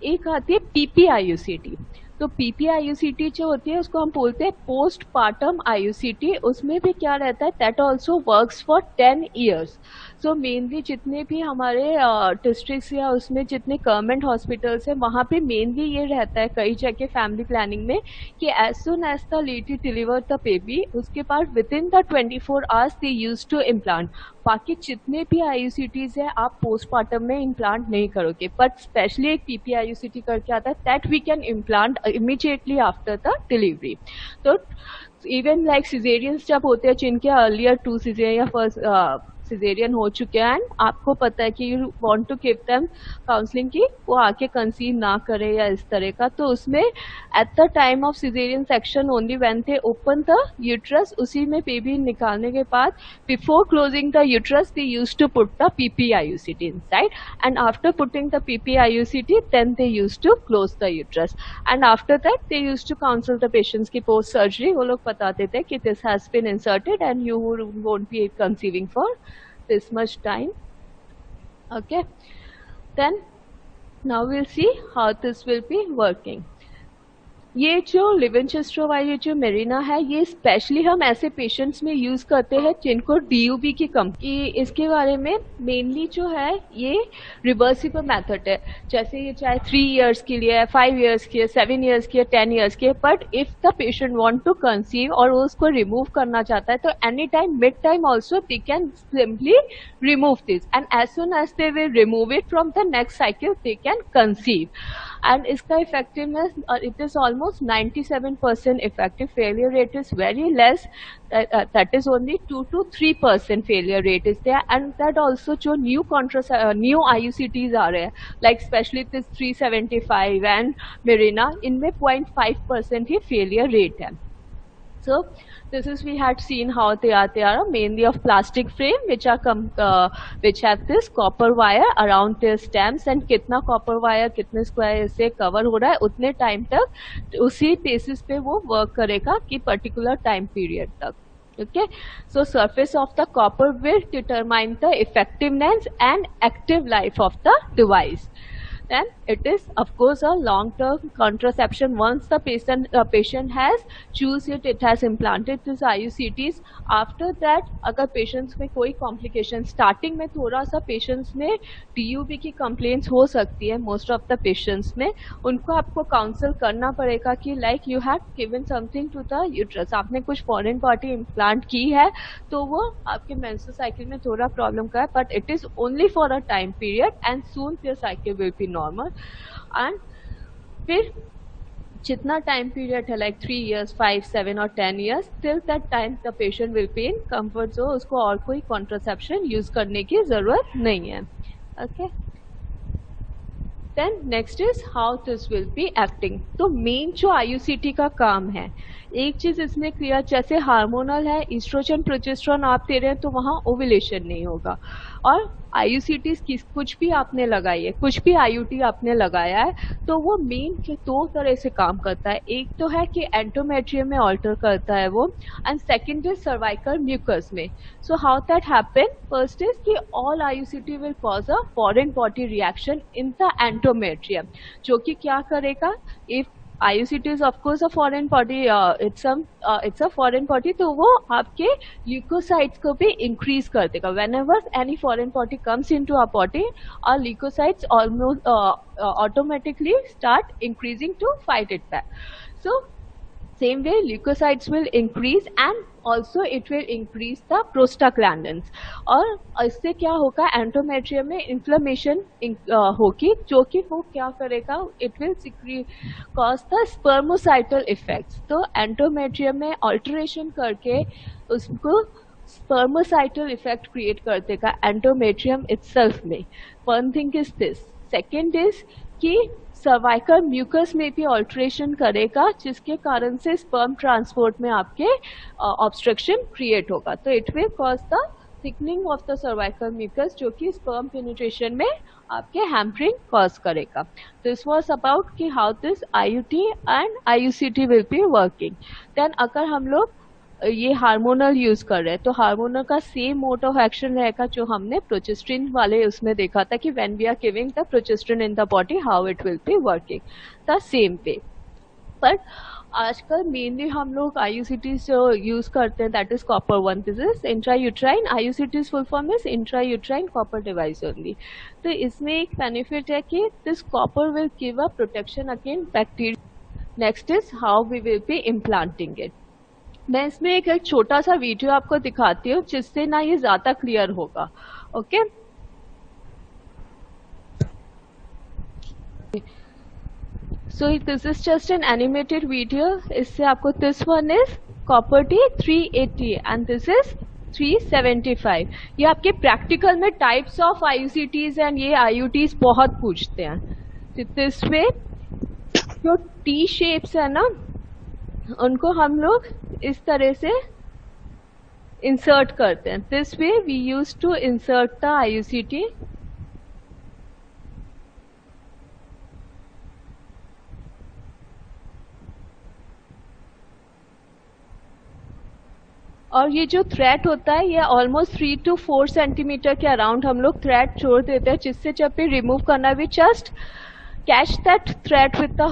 एक आती है PPIUCT. तो PPIUCT जो होती है उसको हम बोलते हैं पोस्ट पार्टम IUCT. उसमें भी क्या रहता है, that also works for 10 years. So mainly जितने भी हमारे डिस्ट्रिक्ट्स या उसमें जितने गवर्नमेंट हॉस्पिटल्स हैं वहाँ पे मेनली ये रहता है कई जगह फैमिली प्लानिंग में कि as soon as the lady deliver the baby उसके बाद within the 24 hours they use to implant. बाकी जितने भी IUCTs हैं आप पोस्टमार्टम में इम्प्लांट नहीं करोगे, बट स्पेशली एक PPIUCT करके आता है that we can implant immediately after the delivery. तो इवन लाइक सिजेरियंस जब होते हैं जिनके अर्लियर 2 सिजेरियन या फर्स्ट सिजेरियन हो चुके हैं, आपको पता है कि you want to give them counselling की वो आके कंसीव ना करे या इस तरह का, तो उसमें at the time of caesarean section only when they open the uterus, उसी में बेबी निकालने के बाद before closing the uterus they use to put the PPIUCT inside and after putting the PPIUCT then they use to close the uterus and after that they use to counsel the patients की post surgery. वो लोग बता देते हैं कि this has been inserted and you won't be conceiving for this much time. Okay, then now we'll see how this will be working. ये जो लिविनचेस्टर वाली जो मेरिना है, ये स्पेशली हम ऐसे पेशेंट्स में यूज करते हैं जिनको डीयूबी की कमी। इसके बारे में मेनली जो है ये रिवर्सिबल मेथड है, जैसे ये चाहे 3 इयर्स के लिए है, 5 इयर्स की है, 7 इयर्स की है, 10 इयर्स की है। But if the patient want to conceive और वो उसको रिमूव करना चाहता है तो any time mid time also they can simply remove this, and as soon as they will remove it from the next cycle they can conceive. And इसका effectiveness it is almost 97% effective. Failure rate is very less, that is only 2 to 3% failure rate is there. And that also जो new IUCTs आ रहे हैं, like especially this 375 and Mirena, इनमें 0.5% ही failure rate है. So this is, we had seen how they are mainly of plastic frame which have this copper wire around their stems, and कितना copper wire कितने square से cover हो रहा है उतने time तक उसी basis पे वो work करेगा कि particular time period तक. Okay, so surface of the copper will determine the effectiveness and active life of the device. Then it is of course a long-term contraception. Once the patient has choose it has implanted this IUCTs. After that अगर patients में कोई complication, starting में थोड़ा सा patients में DUB की complaints हो सकती है, most of the patients में उनको आपको counsel करना पड़ेगा कि like you had given something to the uterus, आपने कुछ foreign body implant की है तो वो आपके menstrual cycle में थोड़ा problem का है, but it is only for a time period and soon your cycle will be normal. And फिर जितना टाइम पीरियड है like 3 years, 5, 7 और 10 years, till that time the patient will be in comfort zone, उसको और कोई contraception use करने की जरूरत नहीं है. Okay. Then next is how this will be acting. तो मेन जो IUCT का काम है, एक चीज इसमें क्लियर, जैसे हार्मोनल है, ईस्ट्रोजन प्रोजेस्टेरोन आप दे रहे हैं तो वहां ओव्यूलेशन नहीं होगा. और IUCT कुछ भी आपने लगाई है, कुछ भी IUT आपने लगाया है तो वो मेन के 2 तरह से काम करता है. एक तो है कि एंडोमेट्रियम में ऑल्टर करता है वो, and second is cervical mucus में. So how that happen, first is कि all IUCT will cause a foreign body reaction in the endometrium, जो कि क्या करेगा, if IUCT is of course a foreign body, it's a foreign body, तो वो आपके leukocytes को भी increase कर देगा. Whenever any foreign body comes into our body, our leukocytes almost automatically start increasing to fight it back. So same way leukocytes will increase and also it will increase the prostaglandins. और इससे क्या होगा, endometrium में inflammation होगी, जो कि वो क्या करेगा, it will cause the spermicidal effects. तो एंडोमेट्रियम में ऑल्टरेशन करके उसको स्पर्मोसाइटल इफेक्ट क्रिएट कर देगा एंडोमेट्रियम इटसेल्फ में. One thing is this. Second is कि सर्वाइकल म्यूकस में भी ऑल्ट्रेशन करेगा, जिसके कारण से स्पर्म ट्रांसपोर्ट में आपके ऑब्स्ट्रक्शन क्रिएट होगा. तो it will cause the thickening of the cervical mucus, जो कि स्पर्म पेनिट्रेशन में आपके हैम्परिंग कॉज करेगा. दिस वाज अबाउट कि how this IUT and IUCT will be working. Then अगर हम लोग ये हार्मोनल यूज कर रहे हैं तो हार्मोनल का सेम मोड ऑफ एक्शन रहेगा जो हमने प्रोजेस्ट्रिन वाले उसमें देखा था कि when we are giving the progestin in the body how it will be working the same way. पर आजकल मेनली हम लोग IUCTs जो यूज करते हैं that is copper 1. This is intrauterine. IUCTs full form is intrauterine copper device only. तो इसमें एक बेनिफिट है कि this copper will give a protection against bacteria. Next is how we will be implanting it. मैं इसमें एक छोटा सा वीडियो आपको दिखाती हूँ जिससे ना ये ज्यादा क्लियर होगा. Okay, so this is just an animated video. इससे आपको, this one is copper T 380 and this is 375. ये आपके प्रैक्टिकल में टाइप्स ऑफ IUCTs एंड ये IUTs बहुत पूछते हैं. दिस वे जो टी शेप्स है ना, उनको हम लोग इस तरह से इंसर्ट करते हैं. This way we use to insert the IUCT. और ये जो थ्रेड होता है ये ऑलमोस्ट 3 to 4 सेंटीमीटर के अराउंड हम लोग थ्रेड छोड़ देते हैं, जिससे जब भी रिमूव करना भी just catch that thread with the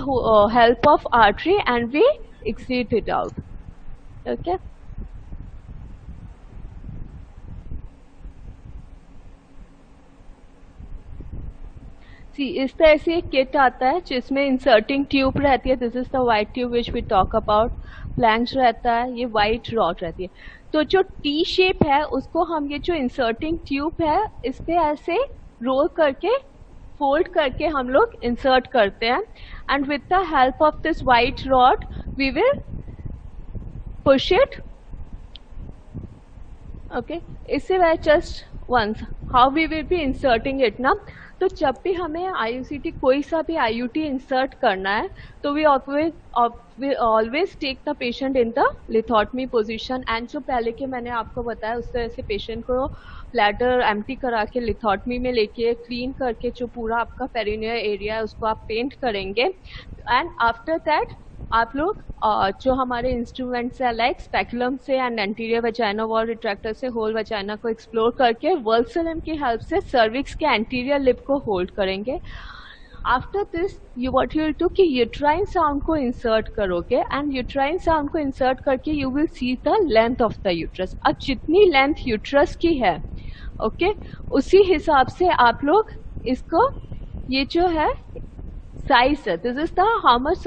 help of artery and we excrete it out. Okay. सी इस तरह से एक किट आता है जिसमें इंसर्टिंग ट्यूब रहती है. This is the white tube which we talk about. Flanks रहता है, ये वाइट रॉड रहती है. तो जो टी शेप है उसको हम ये जो इंसर्टिंग ट्यूब है इस पे ऐसे रोल करके फोल्ड करके हम लोग इंसर्ट करते हैं. And with the help of this white rod we will push it. Okay, इससे वह just once how we will be inserting it ना. तो जब भी हमें IUCT कोई सा भी IUT इंसर्ट करना है तो we always take the patient in the lithotomy position. And जो पहले के मैंने आपको बताया उस तरह से पेशेंट को ब्लैडर एम्प्टी करा के लिथोटमी में लेके क्लीन करके जो पूरा आपका पेरिनियल एरिया है उसको आप पेंट करेंगे. एंड आफ्टर दैट आप लोग जो हमारे इंस्ट्रूमेंट्स है लाइक स्पेकुलम से and anterior vagina wall retractor से होल वजाइना को एक्सप्लोर करके वर्ल्सलम की हेल्प से सर्विक्स के एंटीरियर लिप को होल्ड करेंगे. After this you what you will do कि यूट्राइन साउंड को इंसर्ट करोगे. एंड यूट्राइन साउंड को इंसर्ट करके you will see the length of the uterus. अब जितनी लेंथ यूट्रस की है ओके उसी हिसाब से आप लोग इसको ये जो है साइज है this is the how much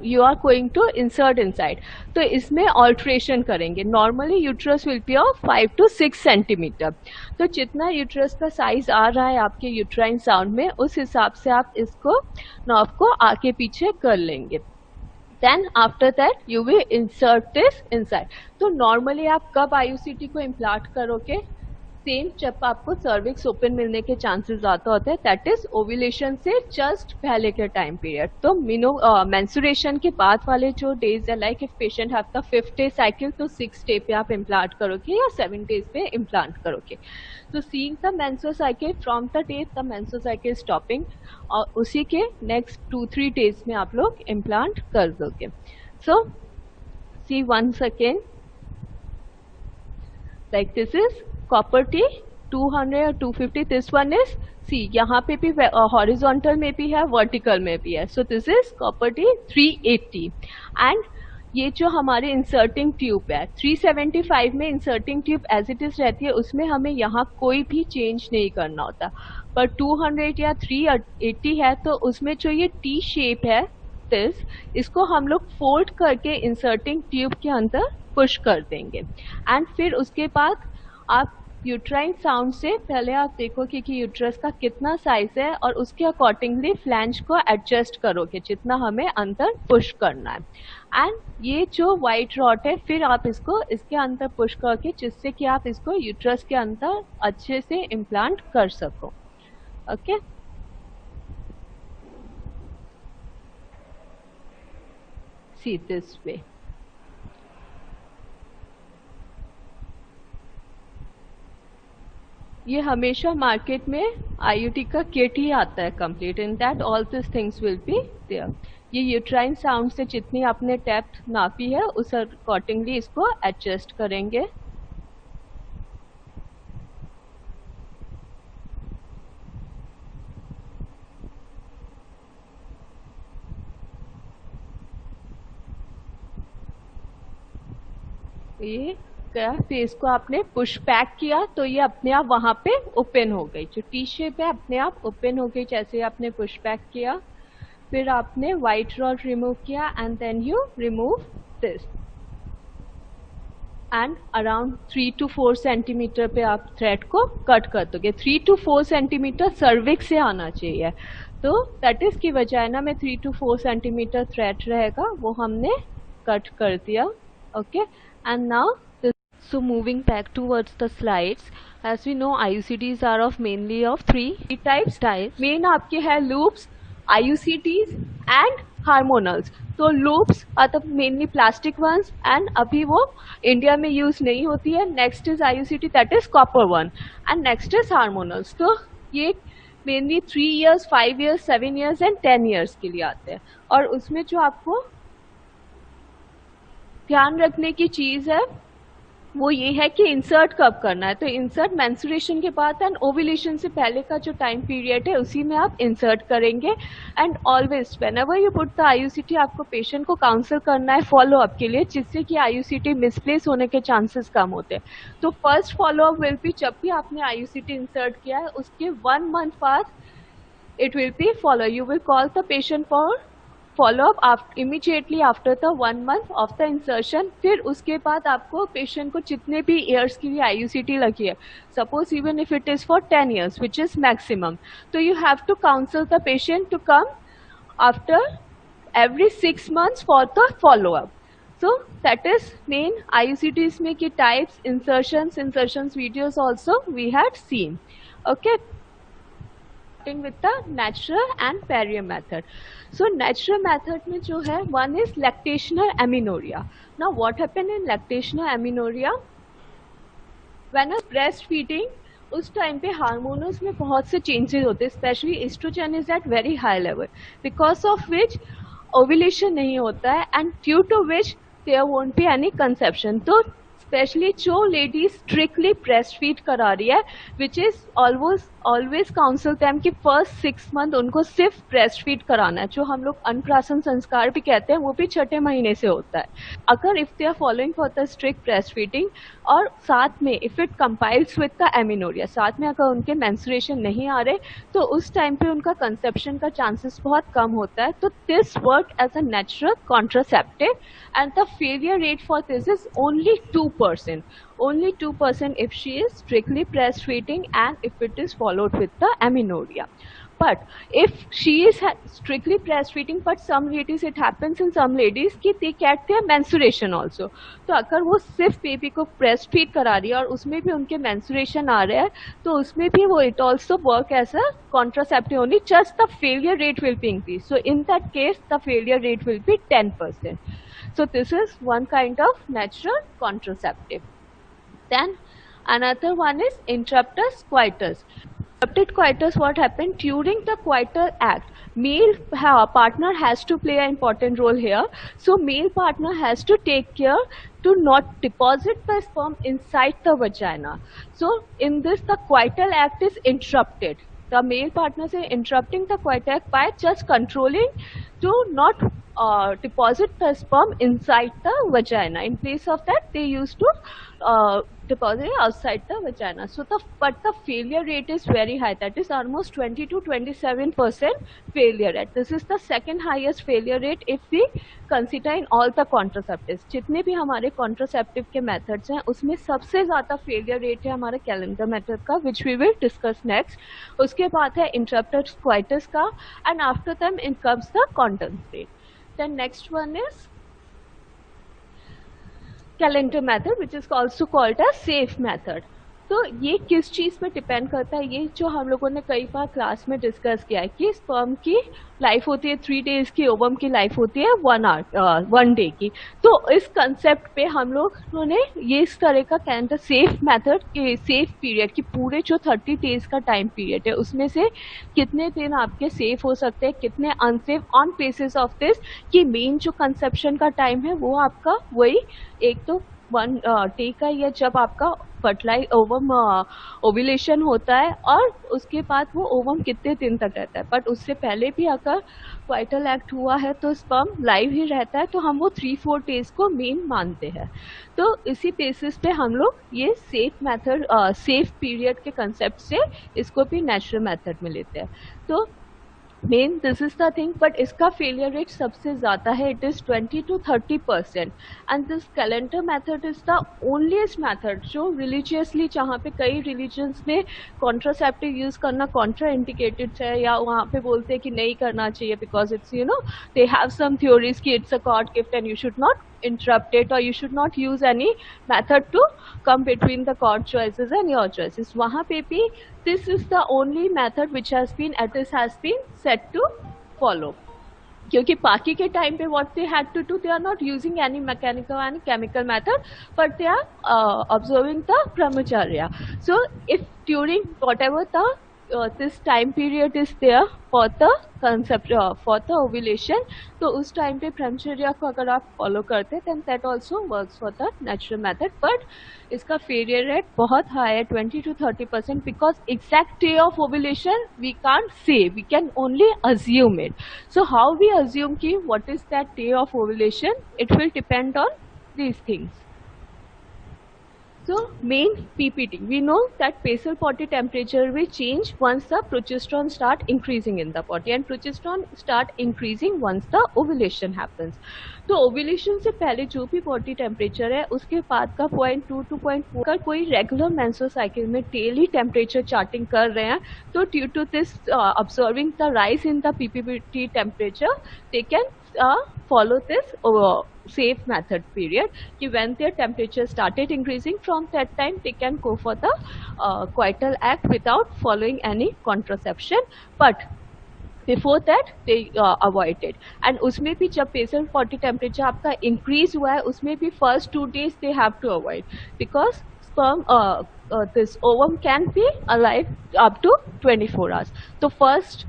you are going to insert inside. तो इसमें ऑल्ट्रेशन करेंगे. Normally uterus will be of 5 to 6 centimetre. तो जितना यूट्रस का साइज आ रहा है आपके यूट्राइन साउंड में उस हिसाब से आप इसको नॉब को आगे पीछे कर लेंगे. Then after that you will insert this inside. तो नॉर्मली आप कब IUCT को इम्प्लांट करोगे? सेम जब आपको सर्विक्स ओपन मिलने के चांसेस ज़्यादा होते हैं, दैट इज ओव्यूलेशन से जस्ट पहले के टाइम पीरियड. तो मेंस्ट्रुएशन के बाद वाले जो डेज है like if patient have the 5th day cycle तो 6th डे पे आप इम्प्लांट करोगे या 7 डेज पे इम्प्लांट करोगे. तो seeing the menstrual cycle from the day the menstrual cycle stopping और उसी के नेक्स्ट 2-3 डेज में आप लोग इम्प्लांट कर दोगे. So see once again like this is copper T 200 और 250. दिस वन इज सी यहाँ पे भी हॉरिजॉन्टल में भी है वर्टिकल में भी है. So this is copper T 380. And ये जो हमारे इंसर्टिंग ट्यूब है 375 में inserting tube as it is रहती है. उसमें हमें यहाँ कोई भी चेंज नहीं करना होता. पर 200 या 380 है तो उसमें जो ये टी शेप है दिस इसको हम लोग फोल्ड करके इंसर्टिंग ट्यूब के अंदर पुश कर देंगे. एंड फिर उसके बाद आप यूट्राइन साउंड से पहले आप देखोगे कि यूट्रस का कितना साइज है और उसके अकॉर्डिंगली फ्लैंज को एडजस्ट करोगे जितना हमें अंदर पुश करना है. एंड ये जो वाइट रॉड है फिर आप इसको इसके अंदर पुश करके जिससे कि आप इसको यूट्रस के अंदर अच्छे से इम्प्लांट कर सको. Okay see this way. ये हमेशा मार्केट में IUT का किट ही आता है complete. In that all this things will be there. ये यूट्राइन साउंड से जितनी आपने डेप्थ नापी है उस अकॉर्डिंगली इसको एडजस्ट करेंगे. ये गया फिर इसको आपने पुश बैक किया तो ये अपने आप वहां पे ओपन हो गई. जो टी शेप है अपने आप ओपन हो गई जैसे आपने पुश बैक किया. फिर आपने वाइट रॉड रिमूव किया and then you remove this. And around 3 to 4 centimetre पे आप थ्रेड को कट कर दोगे. 3 to 4 सेंटीमीटर सर्विक्स से आना चाहिए. तो दैट इज की वजाइना में 3 to 4 सेंटीमीटर थ्रेड रहेगा वो हमने कट कर दिया. Okay and now so moving back towards the slides, as we know IUCTs are of mainly of three types. Main आपके है loops, IUCTs and hormonals. तो loops are the mainly plastic ones and अभी वो India में use नहीं होती है. Next is IUCT that is copper one and next is hormonals. तो ये mainly 3 years, 5 years, 7 years and 10 years के लिए आते हैं. और उसमें जो आपको ध्यान रखने की चीज है वो ये है कि इंसर्ट कब करना है। तो इंसर्ट मेंस्ट्रुएशन के बाद एंड ओव्यूलेशन से पहले का जो टाइम पीरियड है उसी में आप इंसर्ट करेंगे। And always whenever you put the IUCT आपको पेशेंट को काउंसल करना है फॉलो अप के लिए, जिससे कि आईयूसीटी मिसप्लेस होने के चांसेस कम होते हैं। तो first follow up will be जब भी आपने आईयूसीटी इंसर्ट किया है उसके 1 मंथ बाद it will be follow. You will call the patient for follow-up immediately after the 1 month of the insertion. फिर उसके बाद आपको पेशेंट को जितने भी ईयर्स के लिए आईयूसीटी लगी है, suppose even if it is for 10 years which is maximum, तो you have to counsel the patient to come after every 6 months for the follow-up. So that is main IUCTs में की types, insertions videos also we had seen. Okay. With the natural and Perrier method. So natural method में जो है one is lactational amenorrhea. Now what happened in lactational amenorrhea? When a breastfeeding उस time पे hormones में बहुत से changes होते हैं, specially oestrogen is at very high level, because of which ovulation नहीं होता है and due to which there won't be any conception. तो स्पेशली जो लेडीज स्ट्रिक्टली ब्रेस्ट फीड करा रही है which is always counsel them कि फर्स्ट 6 मंथ उनको सिर्फ ब्रेस्ट फीड कराना है। जो हम लोग अन्नप्राशन संस्कार भी कहते हैं वो भी छठे महीने से होता है। अगर if they are following for the strict breastfeeding और साथ में if it compiles with the amenorrhoea, साथ में अगर उनके मेंस्ट्रुएशन नहीं आ रहे तो उस टाइम पे उनका कंसेप्शन का चांसेस बहुत कम होता है। तो this work as a natural contraceptive and the failure rate for this is only 2%. Only 2% if she is strictly breastfeeding and if it is followed with the amenorrhea. But if she is strictly breastfeeding, but some ladies it happens in some ladies कि they get their menstruation also. तो अगर वो सिर्फ baby को breast feed करा रही है और उसमें भी उनके मेंस्ट्रुएशन आ रहे हैं तो उसमें भी वो it also work as a contraceptive only, just the failure rate will be increased. So in that case the failure rate will be 10%. So this is one kind of natural contraceptive. Then another one is interruptus coitus. Interrupted coitus, what happened during the coital act? Male partner has to play an important role here. So male partner has to take care to not deposit the sperm inside the vagina. So in this the coital act is interrupted. The male partners are interrupting the coital act by just controlling to not deposit the sperm inside the vagina. In place of that, they used to deposit outside the vagina. So but the failure rate is very high. That is almost 20 to 27% failure rate. This is the second highest failure rate if we consider in all the contraceptives. जितने भी हमारे contraceptive के methods हैं, उसमें सबसे ज़्यादा failure rate है हमारे calendar method का, which we will discuss next. उसके बाद है interruptus coitus का, and after them it comes the continence rate. Then next one is calendar method, which is also called a safe method. तो ये किस चीज़ पे डिपेंड करता है, ये जो हम लोगों ने कई बार क्लास में डिस्कस किया है कि स्पर्म की लाइफ होती है 3 डेज की, ओवम की लाइफ होती है 1 डे की। तो इस कंसेप्ट पे हम लोगों ने ये इस तरह का कैलेंडर सेफ मेथड के सेफ पीरियड की पूरे जो 30 डेज का टाइम पीरियड है उसमें से कितने दिन आपके सेफ हो सकते हैं, कितने unsafe, on basis of this कि मेन जो कंसेप्शन का टाइम है वो आपका वही एक तो 1 डे का या जब आपका फर्टिलाइज ओवम ओव्यूलेशन होता है और उसके बाद वो ओवम कितने दिन तक रहता है। बट उससे पहले भी अगर क्वाइटल एक्ट हुआ है तो स्पर्म लाइव ही रहता है, तो हम वो 3-4 डेज को मेन मानते हैं। तो इसी बेसिस पे हम लोग ये सेफ मेथड सेफ पीरियड के कंसेप्ट से इसको भी नेचुरल मेथड में लेते हैं। तो main this is the thing, but इसका फेलियर रेट सबसे ज़्यादा है, it is 20 to 30%। And this calendar method is the onliest method जो रिलीजियसली, जहाँ पे कई रिलीजन्स में कॉन्ट्रासेप्टिव यूज़ करना कॉन्ट्रा इंडिकेटेड है या वहाँ पे बोलते हैं कि नहीं करना चाहिए because it's they have some theories कि it's a God gift and you should not interrupt it or you should not use any method to come between the God choices and your choices. वहाँ पे भी this is the only method which has been set to follow. क्योंकि बाकी के time पे what they had to do, they are not using any mechanical and chemical method, but they are observing the brahmacharya. So if during whatever the this time period is there for the concept for the ovulation, तो उस time पे ब्रह्मचर्या को अगर आप follow करते then that also works for the natural method, but इसका failure rate बहुत high है 20 to 30% because exact day of ovulation we can't say, we can only assume it. So how we assume कि what is that day of ovulation, it will depend on these things. So main PPT, we know that basal body temperature will change once the progesterone start increasing in the body, and progesterone start increasing once the ovulation happens. तो ovulation से पहले जो भी body temperature है उसके बाद का 0.2 to 0.4 अगर कोई रेगुलर मेंस्ट्रुअल साइकिल में डेली टेम्परेचर चार्टिंग कर रहे हैं तो due to this observing the rise in the PPT temperature they can follow this safe method period कि when their temperature started increasing, from that time they can go for the coital act without following any contraception, but before that they avoid it. And उसमें भी जब basal body temperature आपका increase हुआ है उसमें भी first 2 days they have to avoid because sperm this ovum can be alive up to 24 hours. तो first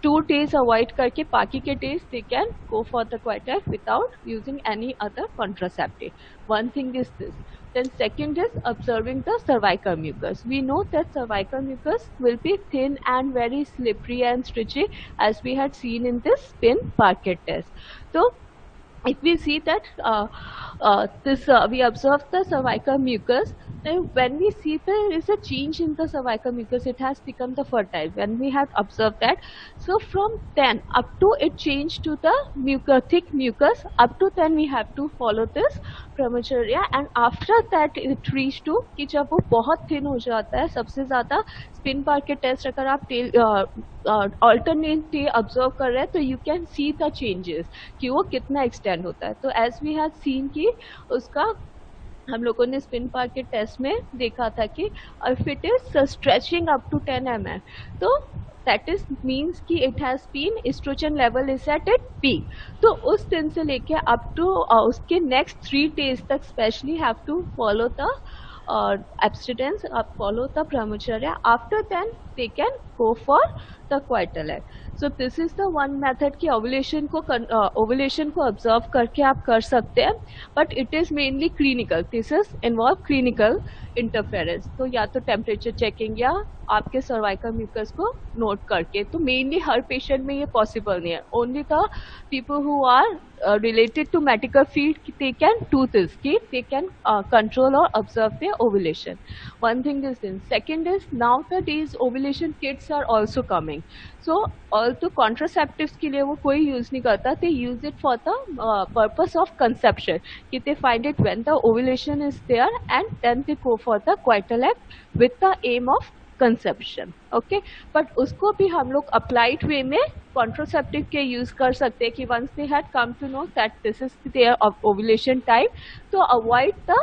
2 days avoid करके बाकी के days they can go for the coital without using any other contraceptive. One thing is this. Then second is observing the cervical mucus. We know that cervical mucus will be thin and very slippery and stretchy as we had seen in this spin Parquet test. So if we see that we observe the cervical mucus, then when we see there is a change in the cervical mucus, it has become the fertile. When we have observed that, so from 10 up to it changed to the thick mucus, up to 10 we have to follow this brahmacharya, and after that it reached to कि जब वो बहुत thin हो जाता है, सबसे ज़्यादा spin parked test अगर आप alternate day ऑब्जर्व कर रहे हैं तो you can see the changes कि वो कितना एक्सटेंड होता है. तो एज वी हैव सीन कि उसका हम लोगों ने स्पिन पार्केट टेस्ट में देखा था कि if it is stretching up to 10 mm तो दैट इज मीन्स कि it has been oestrogen level is at it peak. तो उस दिन से लेके अप टू उसके नेक्स्ट 3 days तक specially have to follow the abstinence, follow the brahmacharya. After then they can go for the coital act. So this is the one method कि ovulation को observe करके आप कर सकते हैं, but it is mainly clinical. This is involve clinical interference. तो या तो temperature checking या आपके cervical mucus को note करके, तो mainly हर patient में ये possible नहीं है. Only the people who are related to medical field they can do this, they can control or observe their ovulation. One thing is this. Second is nowadays ovulation kits are also coming. So although contraceptives के लिए वो कोई use नहीं करता, they use it for the purpose of conception. कि they find it when the ovulation is there and then they go for the coital act with the aim of conception. Okay, but उसको भी हम लोग applied way में contraceptive के use कर सकते हैं कि once they had come to know that this is their ovulation time, so avoid the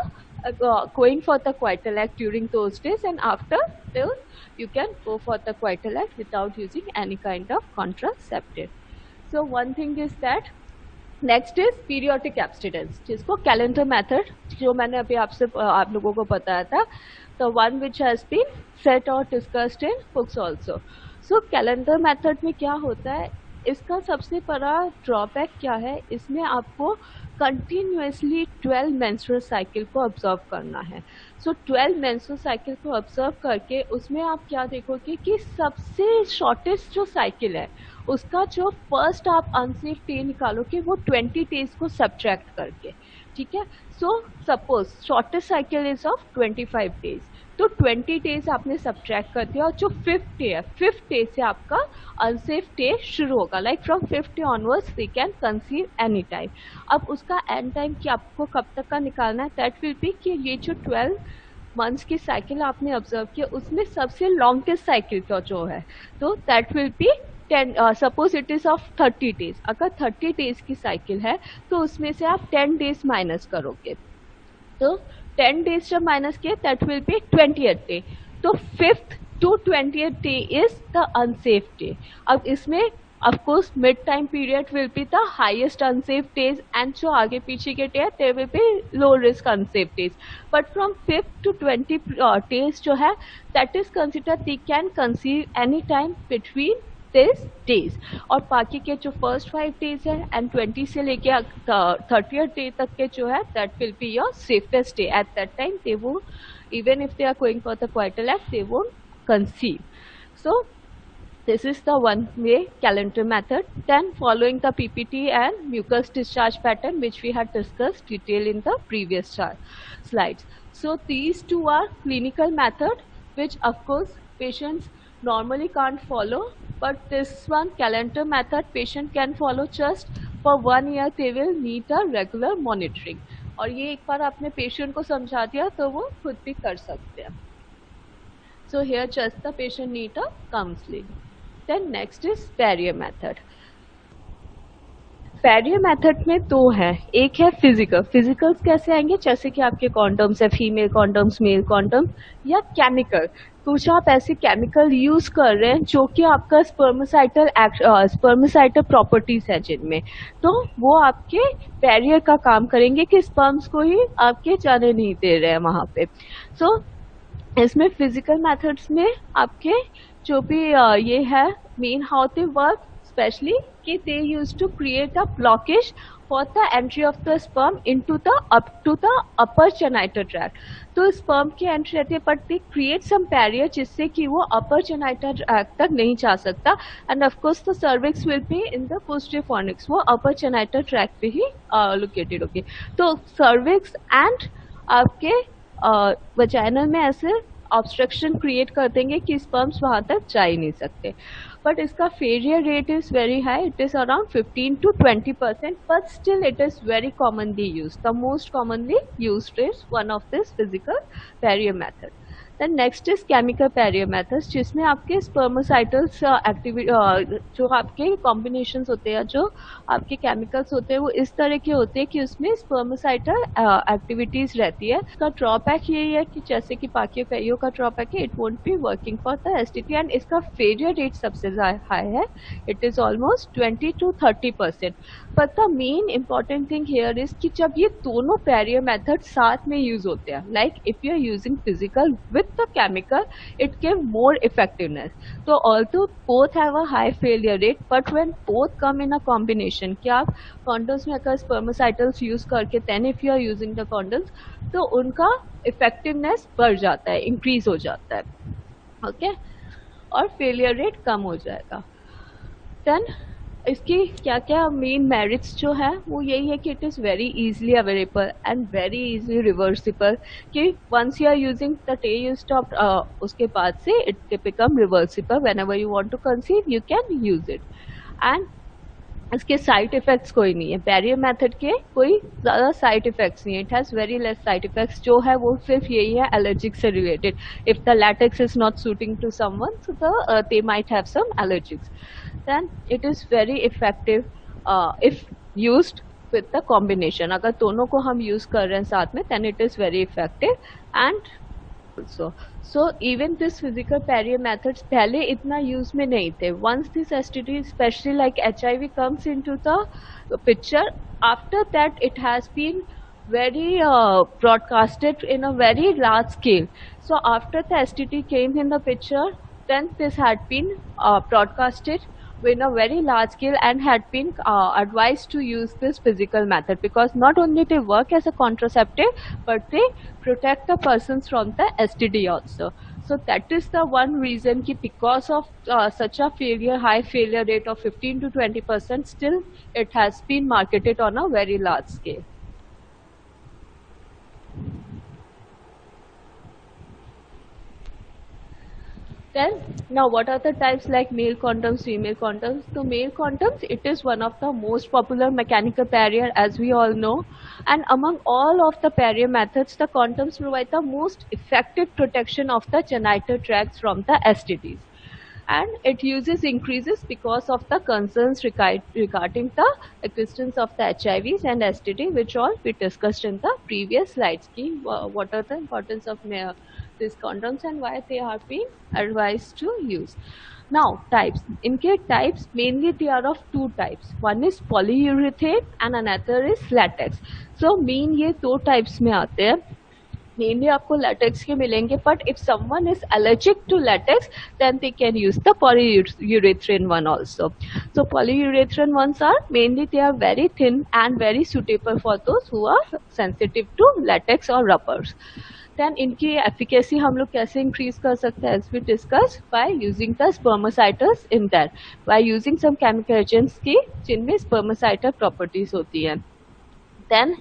going for the coital act during those days, and after those you can go for the coital act without using any kind of contraceptive. So one thing is that. Next is periodic abstinence, जिसको calendar method जो मैंने अभी आप लोगों को बताया था, the one which has been set और discussed in books also. So calendar method में क्या होता है, इसका सबसे बड़ा ड्रॉबैक क्या है, इसमें आपको कंटिन्यूसली 12 मेंस्ट्रुअल साइकिल को ऑब्जर्व करना है. सो 12 मेंस्ट्रुअल साइकिल को ऑब्जर्व करके उसमें आप क्या देखोगे कि सबसे शॉर्टेस्ट जो साइकिल है उसका जो फर्स्ट आप अनसेफ डे निकालोगे वो 20 डेज को सब्ट्रैक्ट करके. ठीक है, so suppose shortest cycle is of 25 days, तो 20 डेज आपने सब्ट्रैक्ट कर दिया और जो 5th डे है, 5th डे से आपका अनसेफ डे शुरू होगा. Like from 5th day onwards we can conceive any time. अब उसका एंड टाइम कि आपको कब तक का निकालना है, दैट विल बी कि ये जो 12 मंथ्स की साइकिल आपने ऑब्जर्व किया उसमें सबसे लॉन्गेस्ट साइकिल का जो है तो that will be 10. Suppose it is of 30 days. अगर 30 डेज की साइकिल है तो उसमें से आप 10 डेज माइनस करोगे, तो 10 डेज जब माइनस किए that will be 20th day. तो 5th to 20th day is the unsafe day. अब इसमें of course mid time period will be the highest unsafe days, and जो आगे पीछे के day there will be low risk unsafe days, but from 5th to 20 days जो है that is considered they can conceive any time between these days, और बाकी के जो first 5 days है and 20 से लेके 30th day तक के जो है that will be your safest day. At that time they won't, even if they are going for the coital act, they won't conceive. So this is the one-way calendar method. Then following the PPT and mucus discharge pattern, which we had discussed detail in the previous slides. So these two are clinical method, which of course patients normally can't follow, but this one calendar method patient can follow just for 1 year. They will need a regular monitoring. और ये एक बार आपने patient को समझा दिया तो वो खुद भी कर सकते हैं. So here just the patient need a counseling. Then next is barrier method. Barrier method में दो है, एक है फिजिकल. फिजिकल्स कैसे आएंगे, जैसे कि आपके कॉन्डम्स है, फीमेल कॉन्डम्स, मेल कॉन्डम, या केमिकल. कुछ आप ऐसे केमिकल यूज कर रहे हैं जो कि आपका स्पर्मिसाइटल प्रॉपर्टीज है जिनमें, तो वो आपके बैरियर का काम करेंगे कि स्पर्म्स को ही आपके जाने नहीं दे रहे हैं वहां पे. सो इसमें फिजिकल मेथड्स में आपके जो भी ये है main how they work, specially कि they use to create a blockage for the entry of the sperm into the upper genital tract. तो स्पर्म की एंट्री रहती है but they create some barrier जिससे कि वो अपर जेनाइटल ट्रैक्ट तक नहीं जा सकता. End of course the cervix will be in the posterior fornix, वो अपर जेनाइटल ट्रैक्ट पे ही लोकेटेड होगी. तो सर्विक्स एंड आपके वजाइनल में ऐसे ऑब्स्ट्रक्शन क्रिएट कर देंगे कि स्पर्म्स वहां तक जा ही नहीं सकते. बट इसका failure rate is very high, it is around 15 to 20%, but still it is very commonly use. The most commonly used is one of this physical barrier method. Then next is chemical barrier methods, जिसमें आपके स्पर्मोसाइटल्स जो आपके combinations होते हैं, जो आपके chemicals होते हैं, वो इस तरह के होते हैं कि उसमें स्पर्मोसाइटल एक्टिविटीज रहती है. इसका ड्रॉबैक यही है कि जैसे कि बाकी कईयों का ड्रॉबैक है, it won't be working for the STT, and इसका फेलियर रेट सबसे हाई है, it is almost 20 to 30%. But the main important thing here is कि जब ये दोनों बैरियर मेथड साथ में यूज होते हैं, like if you are using physical with the chemical, it give more effectiveness. So although both have a high failure rate, but when both come in a combination, कि आप condoms में अगर spermicidals use करके then if you are using the condoms, तो उनका effectiveness बढ़ जाता है, increase हो जाता है, okay? और failure rate कम हो जाएगा. Then इसकी क्या क्या मेन मेरिट्स जो है वो यही है कि it is very easily available and very easily reversible, कि once you are using the day you stop, उसके बाद से it become reversible. Whenever you want to conceive you can use it. And इसके side effects कोई नहीं है, barrier method के कोई ज़्यादा साइड इफेक्ट्स नहीं है. It has very less side effects. जो है वो सिर्फ यही है एलर्जिक से related. If the latex is not suiting to someone so they might have some allergics. Then it is very effective if used with the combination. अगर दोनों को हम use कर रहे हैं साथ में, then it is very effective. And so even this physical barrier methods पहले इतना use में नहीं थे. Once this STD, especially like HIV, comes into the picture, after that it has been very broadcasted in a very large scale. So after the STD came in the picture, then this had been broadcasted in a very large scale and had been advised to use this physical method, because not only they work as a contraceptive but they protect the persons from the STD also. So that is the one reason ki because of such a high failure rate of 15 to 20%, still it has been marketed on a very large scale. Then now what are the types like male condoms, female condoms? So male condoms, it is one of the most popular mechanical barrier, as we all know, and among all of the barrier methods, the condoms provide the most effective protection of the genital tracts from the STDs. And its uses increases because of the concerns regarding the existence of the HIVs and STD, which all we discussed in the previous slides. What are the importance of these condoms and why they are being advised to use. Now types, इनके types mainly they are of two types, one is polyurethane and another is latex. So main ये दो types में आते हैं, mainly आपको latex के मिलेंगे, but if someone is allergic to latex then they can use the polyurethane one also. So polyurethane ones are mainly they are very thin and very suitable for those who are sensitive to latex or rubbers. Then इनकी efficacy हम लोग कैसे increase कर सकते हैं, as we discussed, by using the spermicides in that, by using some chemical agents की जिनमें spermicide properties होती हैं. Then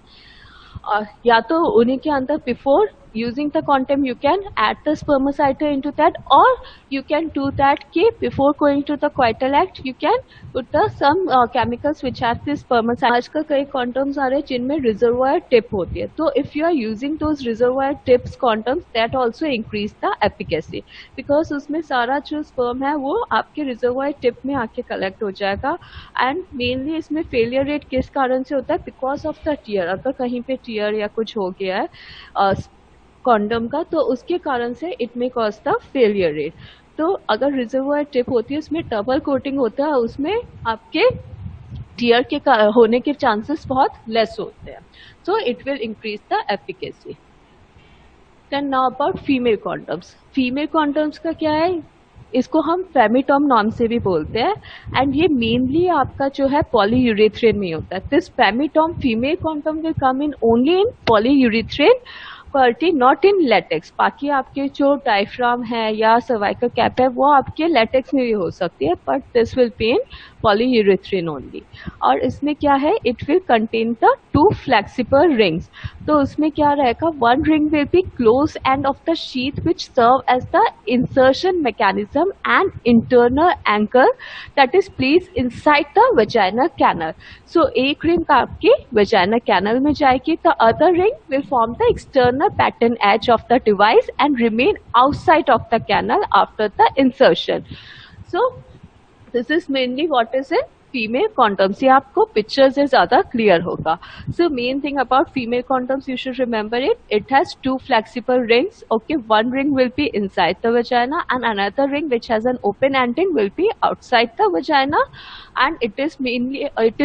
या तो उन्हीं के अंदर before using the condom you can add the spermicide into that, or you can do that कि before going to the coital act you can put the some chemicals which have this spermicide. आजकल कई condoms आ रहे हैं जिनमें reservoir tip होती है, तो if you are using those reservoir tips condoms that also increase the efficacy, because उसमें सारा जो sperm है वो आपके reservoir tip में आके collect हो जाएगा. and mainly इसमें failure rate किस कारण से होता है, because of the tear. अगर कहीं पे tear या कुछ हो गया है कॉन्डम का, तो उसके कारण से it may cause the failure rate. तो अगर रिजर्वॉयर टिप होती है उसमें डबल कोटिंग होता है, उसमें आपके टीयर के होने के चांसेस बहुत लेस होते हैं, so it will increase the efficacy. Then now about female condoms. Female condoms का क्या है, इसको हम फेमिटॉम नाम से भी बोलते हैं, एंड ये मेनली आपका जो है पॉलीयूरेथ्रेन में होता है. This femidom female condom will come in only in polyurethane quality, not in latex. बाकी आपके जो डायफ्राम है या सर्वाइकल कैप है वो आपके लेटेक्स में भी हो सकती है, but this will be in polyurethane only. और इसमें क्या है, it will contain the two flexible rings. तो उसमें क्या रहेगा, one ring will be close end of the sheath which serve as the insertion mechanism and internal anchor that is place inside the vaginal canal. So एक ring आपके vaginal canal में जाएगी, the other ring will form the external pattern edge of the device and remain outside of the canal after the insertion. So this is mainly what is in female condoms. ये आपको picture से ज़्यादा clear होगा. So main thing about female condoms, you should remember it. It has two flexible rings. Okay, one ring will be inside the vagina and another ring which has an open ending will be outside the vagina. And it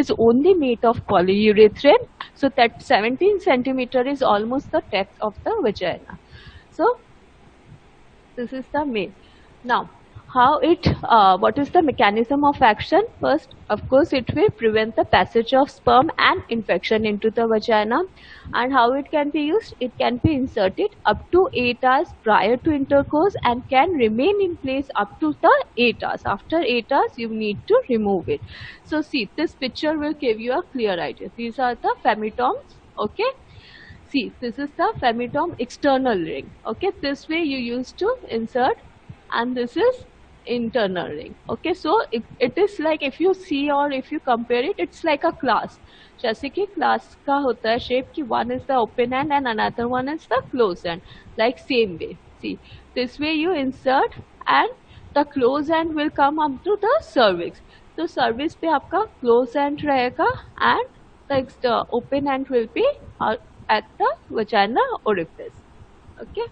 is only made of polyurethane. So that 17 centimeter is almost the depth of the vagina. So this is the main. Now how it what is the mechanism of action? First, of course, it will prevent the passage of sperm and infection into the vagina. And how it can be used, it can be inserted up to 8 hours prior to intercourse and can remain in place up to the 8 hours. After 8 hours you need to remove it. So see, this picture will give you a clear idea. These are the femitoms. Okay, see, this is the femidome external ring. Okay, this way you used to insert, and this is internal ring. Okay, so it is like, if you see or if you compare it, it's like a class. जैसे कि class का होता है shape कि one is the open end and another one is the closed end, like same way. See, this way you insert and the closed end will come up to the cervix. तो cervix पे आपका closed end रहेगा and the open end will be at the vaginal orifice. Okay.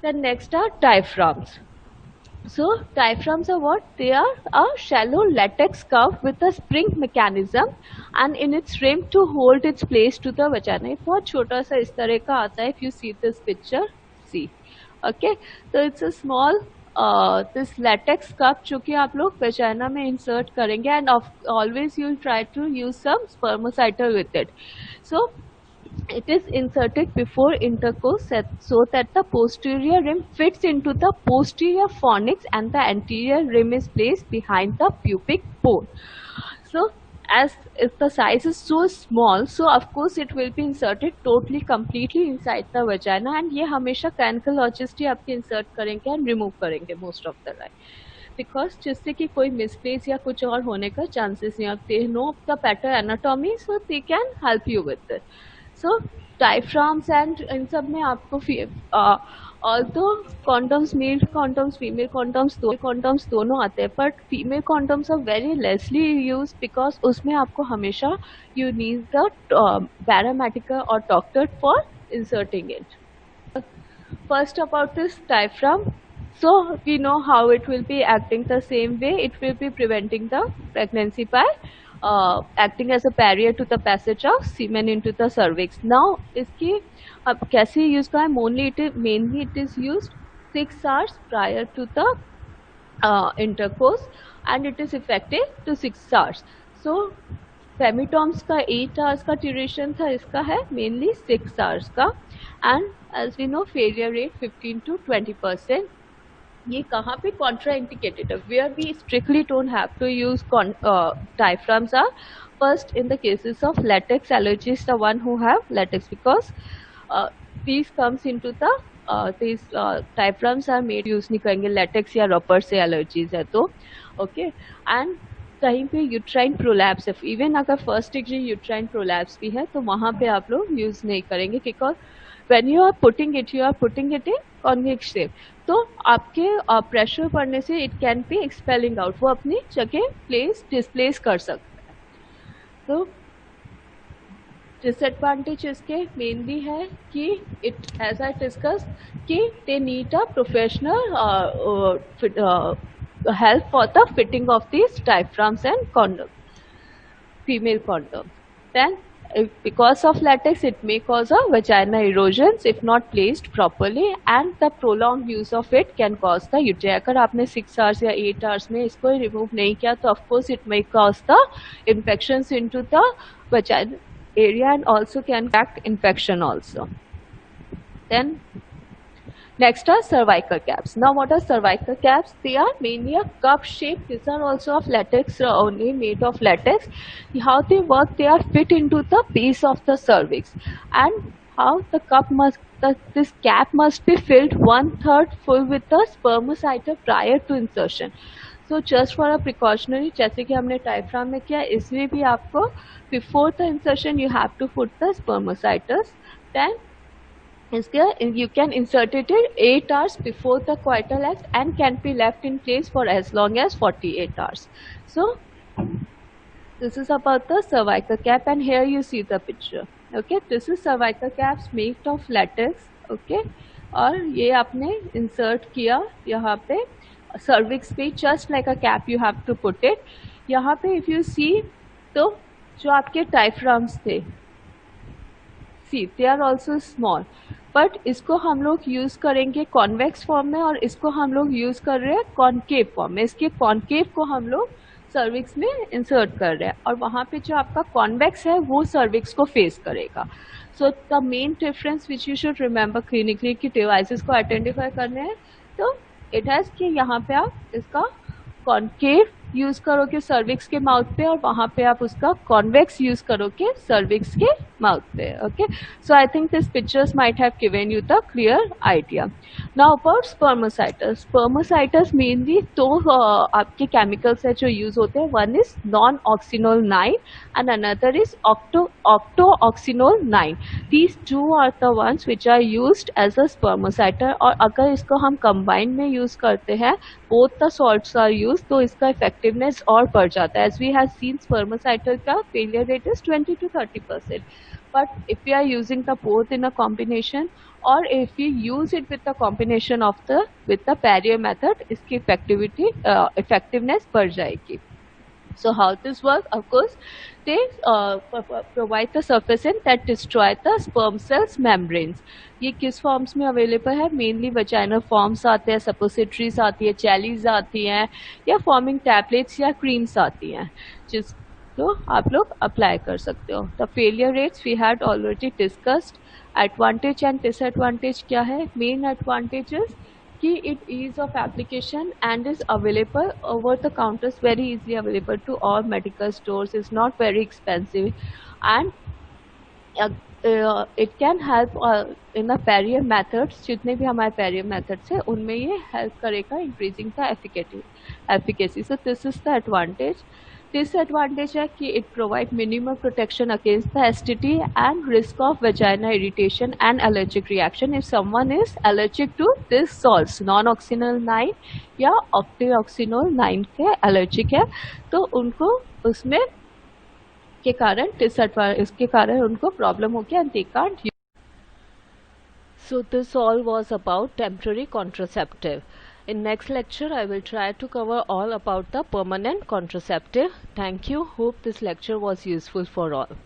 Then next are diaphragms. So diaphragms are what? They are a shallow latex curve with a spring mechanism and in its rim to hold its place to the vagina. बहुत छोटा सा इस तरह का आता है. If you see this picture, see. Okay. So it's a small this latex cup जो कि आप लोग वेजाइना में insert करेंगे, and always you'll try to use some spermicide with it. So it is inserted before intercourse so that the posterior rim fits into the posterior fornix and the anterior rim is placed behind the pubic bone. So as if the size is so small, so of course it will be inserted totally completely inside the vagina, and ये हमेशा gynecologist ही आपके insert करेंगे and remove करेंगे most of the time, because जिससे कि कोई misplace या कुछ और होने का chances नहीं होते. They know the better anatomy, so they can help you with it. So diaphragms and इन सब में आपको although condoms, male condoms, female condoms दोनों आते हैं, but female condoms are very lessly used because उसमें आपको हमेशा you need the paramedical or doctor for inserting it. First about this diaphragm. So we know how it will be acting the same way. It will be preventing the pregnancy by acting as a barrier to the passage of semen into the cervix. Now इसकी अब कैसे use का है? Mainly it is used 6 hours prior to the intercourse and it is effective to 6 hours. So फेमिटॉम्स का 8 hours का duration था, इसका है मेनली 6 आवर्स का. And as we know failure rate 15 to 20%. ये कहाँ पे कॉन्ट्रा इंडिकेटेड है? Where we strictly don't have to use diaphragms or first in the cases of latex allergies, the one who have latex, because these comes into the these diaphragms are made, use नहीं करेंगे latex या rubber से allergies है तो okay. And कहीं पे uterine prolapse है, even अगर फर्स्ट डिग्री यूट्राइन प्रोलैप्स भी है तो वहाँ पे आप लोग यूज नहीं करेंगे, because when you are putting it in convex shape, तो आपके प्रेशर पड़ने से it can be expelling out, वो अपनी जगह डिस्प्लेस कर सकता है. तो डिसएडवांटेज इसके मेनली है कि इट एज आई डिस्कस कि they need a professional help for the fitting of these diaphragms and condom, female condom. Then because of latex it may cause a vaginal erosions if not placed properly, and the prolonged use of it can cause the UTI. अगर आपने 6 hours या 8 hours में इसको remove नहीं किया तो of course it may cause the infections into the vaginal area and also can act infection also. Then next are cervical caps. Now what are cervical caps? They are mainly a cup shape. These are also of latex, only made of latex. How they work? They are fit into the base of the cervix, and how the cup this cap must be filled 1/3 full with the spermaceta prior to insertion. So just for a precautionary, जैसे कि हमने diaphragm में किया, इसमें भी आपको before the insertion you have to put the spermaceta. Then you can insert it in 8 hours before the coital act and can be left in place for as long as 48 hours. So this is about the cervical cap, and here you see the picture. Okay, this is cervical caps made of latex. Okay, और ये आपने insert किया यहाँ पे cervix पे, just like a cap you have to put it. यहाँ पे if you see, तो जो आपके diaphragms थे, see they are also small, but इसको हम लोग यूज करेंगे कॉन्वेक्स फॉर्म में और इसको हम लोग यूज कर रहे हैं कॉन्केव फॉर्म में. इसके कॉन्केव को हम लोग सर्विक्स में इंसर्ट कर रहे हैं और वहाँ पे जो आपका कॉन्वेक्स है वो सर्विक्स को फेस करेगा. So the main difference which you should remember clinically की डिवाइसेस को आइडेंटिफाई करने हैं, तो इट हैज कि यहाँ पे आप इसका कॉन्केव यूज करोगे सर्विक्स के माउथ पे और वहाँ पे आप उसका कॉन्वेक्स यूज करोगे सर्विक्स के माउथ पे. Okay, so I think this pictures might have given you the clear idea. Now about spermicides. Spermicides mainly तो आपके केमिकल्स है जो यूज होते हैं. One is nonoxynol 9 and another is octoxynol 9. These two are the ones which are used as a स्पर्मासाइटर. और अगर इसको हम कंबाइन में यूज करते हैं, both the salts are use, तो इसका इफेक्टिवनेस और बढ़ जाता है. As we have seen spermicide का failure rate is 20 to 30%. But if we are using the both in a combination, or if we use it with the combination of with the barrier method, इसकी effectiveness बढ़ जाएगी. So how this work? Of course, they provide the surfactant that destroy the sperm cells membranes. ये किस forms में available है? Mainly vaginal forms आते हैं, suppositories आती है, जेलीज आती हैं, या फॉर्मिंग टैबलेट्स या क्रीम्स आती हैं, जिस तो आप लोग अप्लाई कर सकते हो. The failure rates we had already discussed. Advantage and disadvantage क्या है? मेन एडवांटेजेस कि it ease of application and is available over the counters, very easily available to all medical stores, is not very expensive, and it can help in a barrier methods. जितने भी हमारे पैरियर methods हैं उनमें ये help करेगा increasing the efficacy. So this is the advantage. Disadvantage है कि it provide minimum protection against the STD and risk of vaginal irritation and allergic reaction if someone is allergic to this salts, non-oxynol 9 या octioxynol 9 के allergic है, तो उनको उसमें के कारण इसके कारण उनको प्रॉब्लम हो गया and they can't use. So this all was about temporary contraceptive. In next lecture, I will try to cover all about the permanent contraceptive. Thank you. Hope this lecture was useful for all.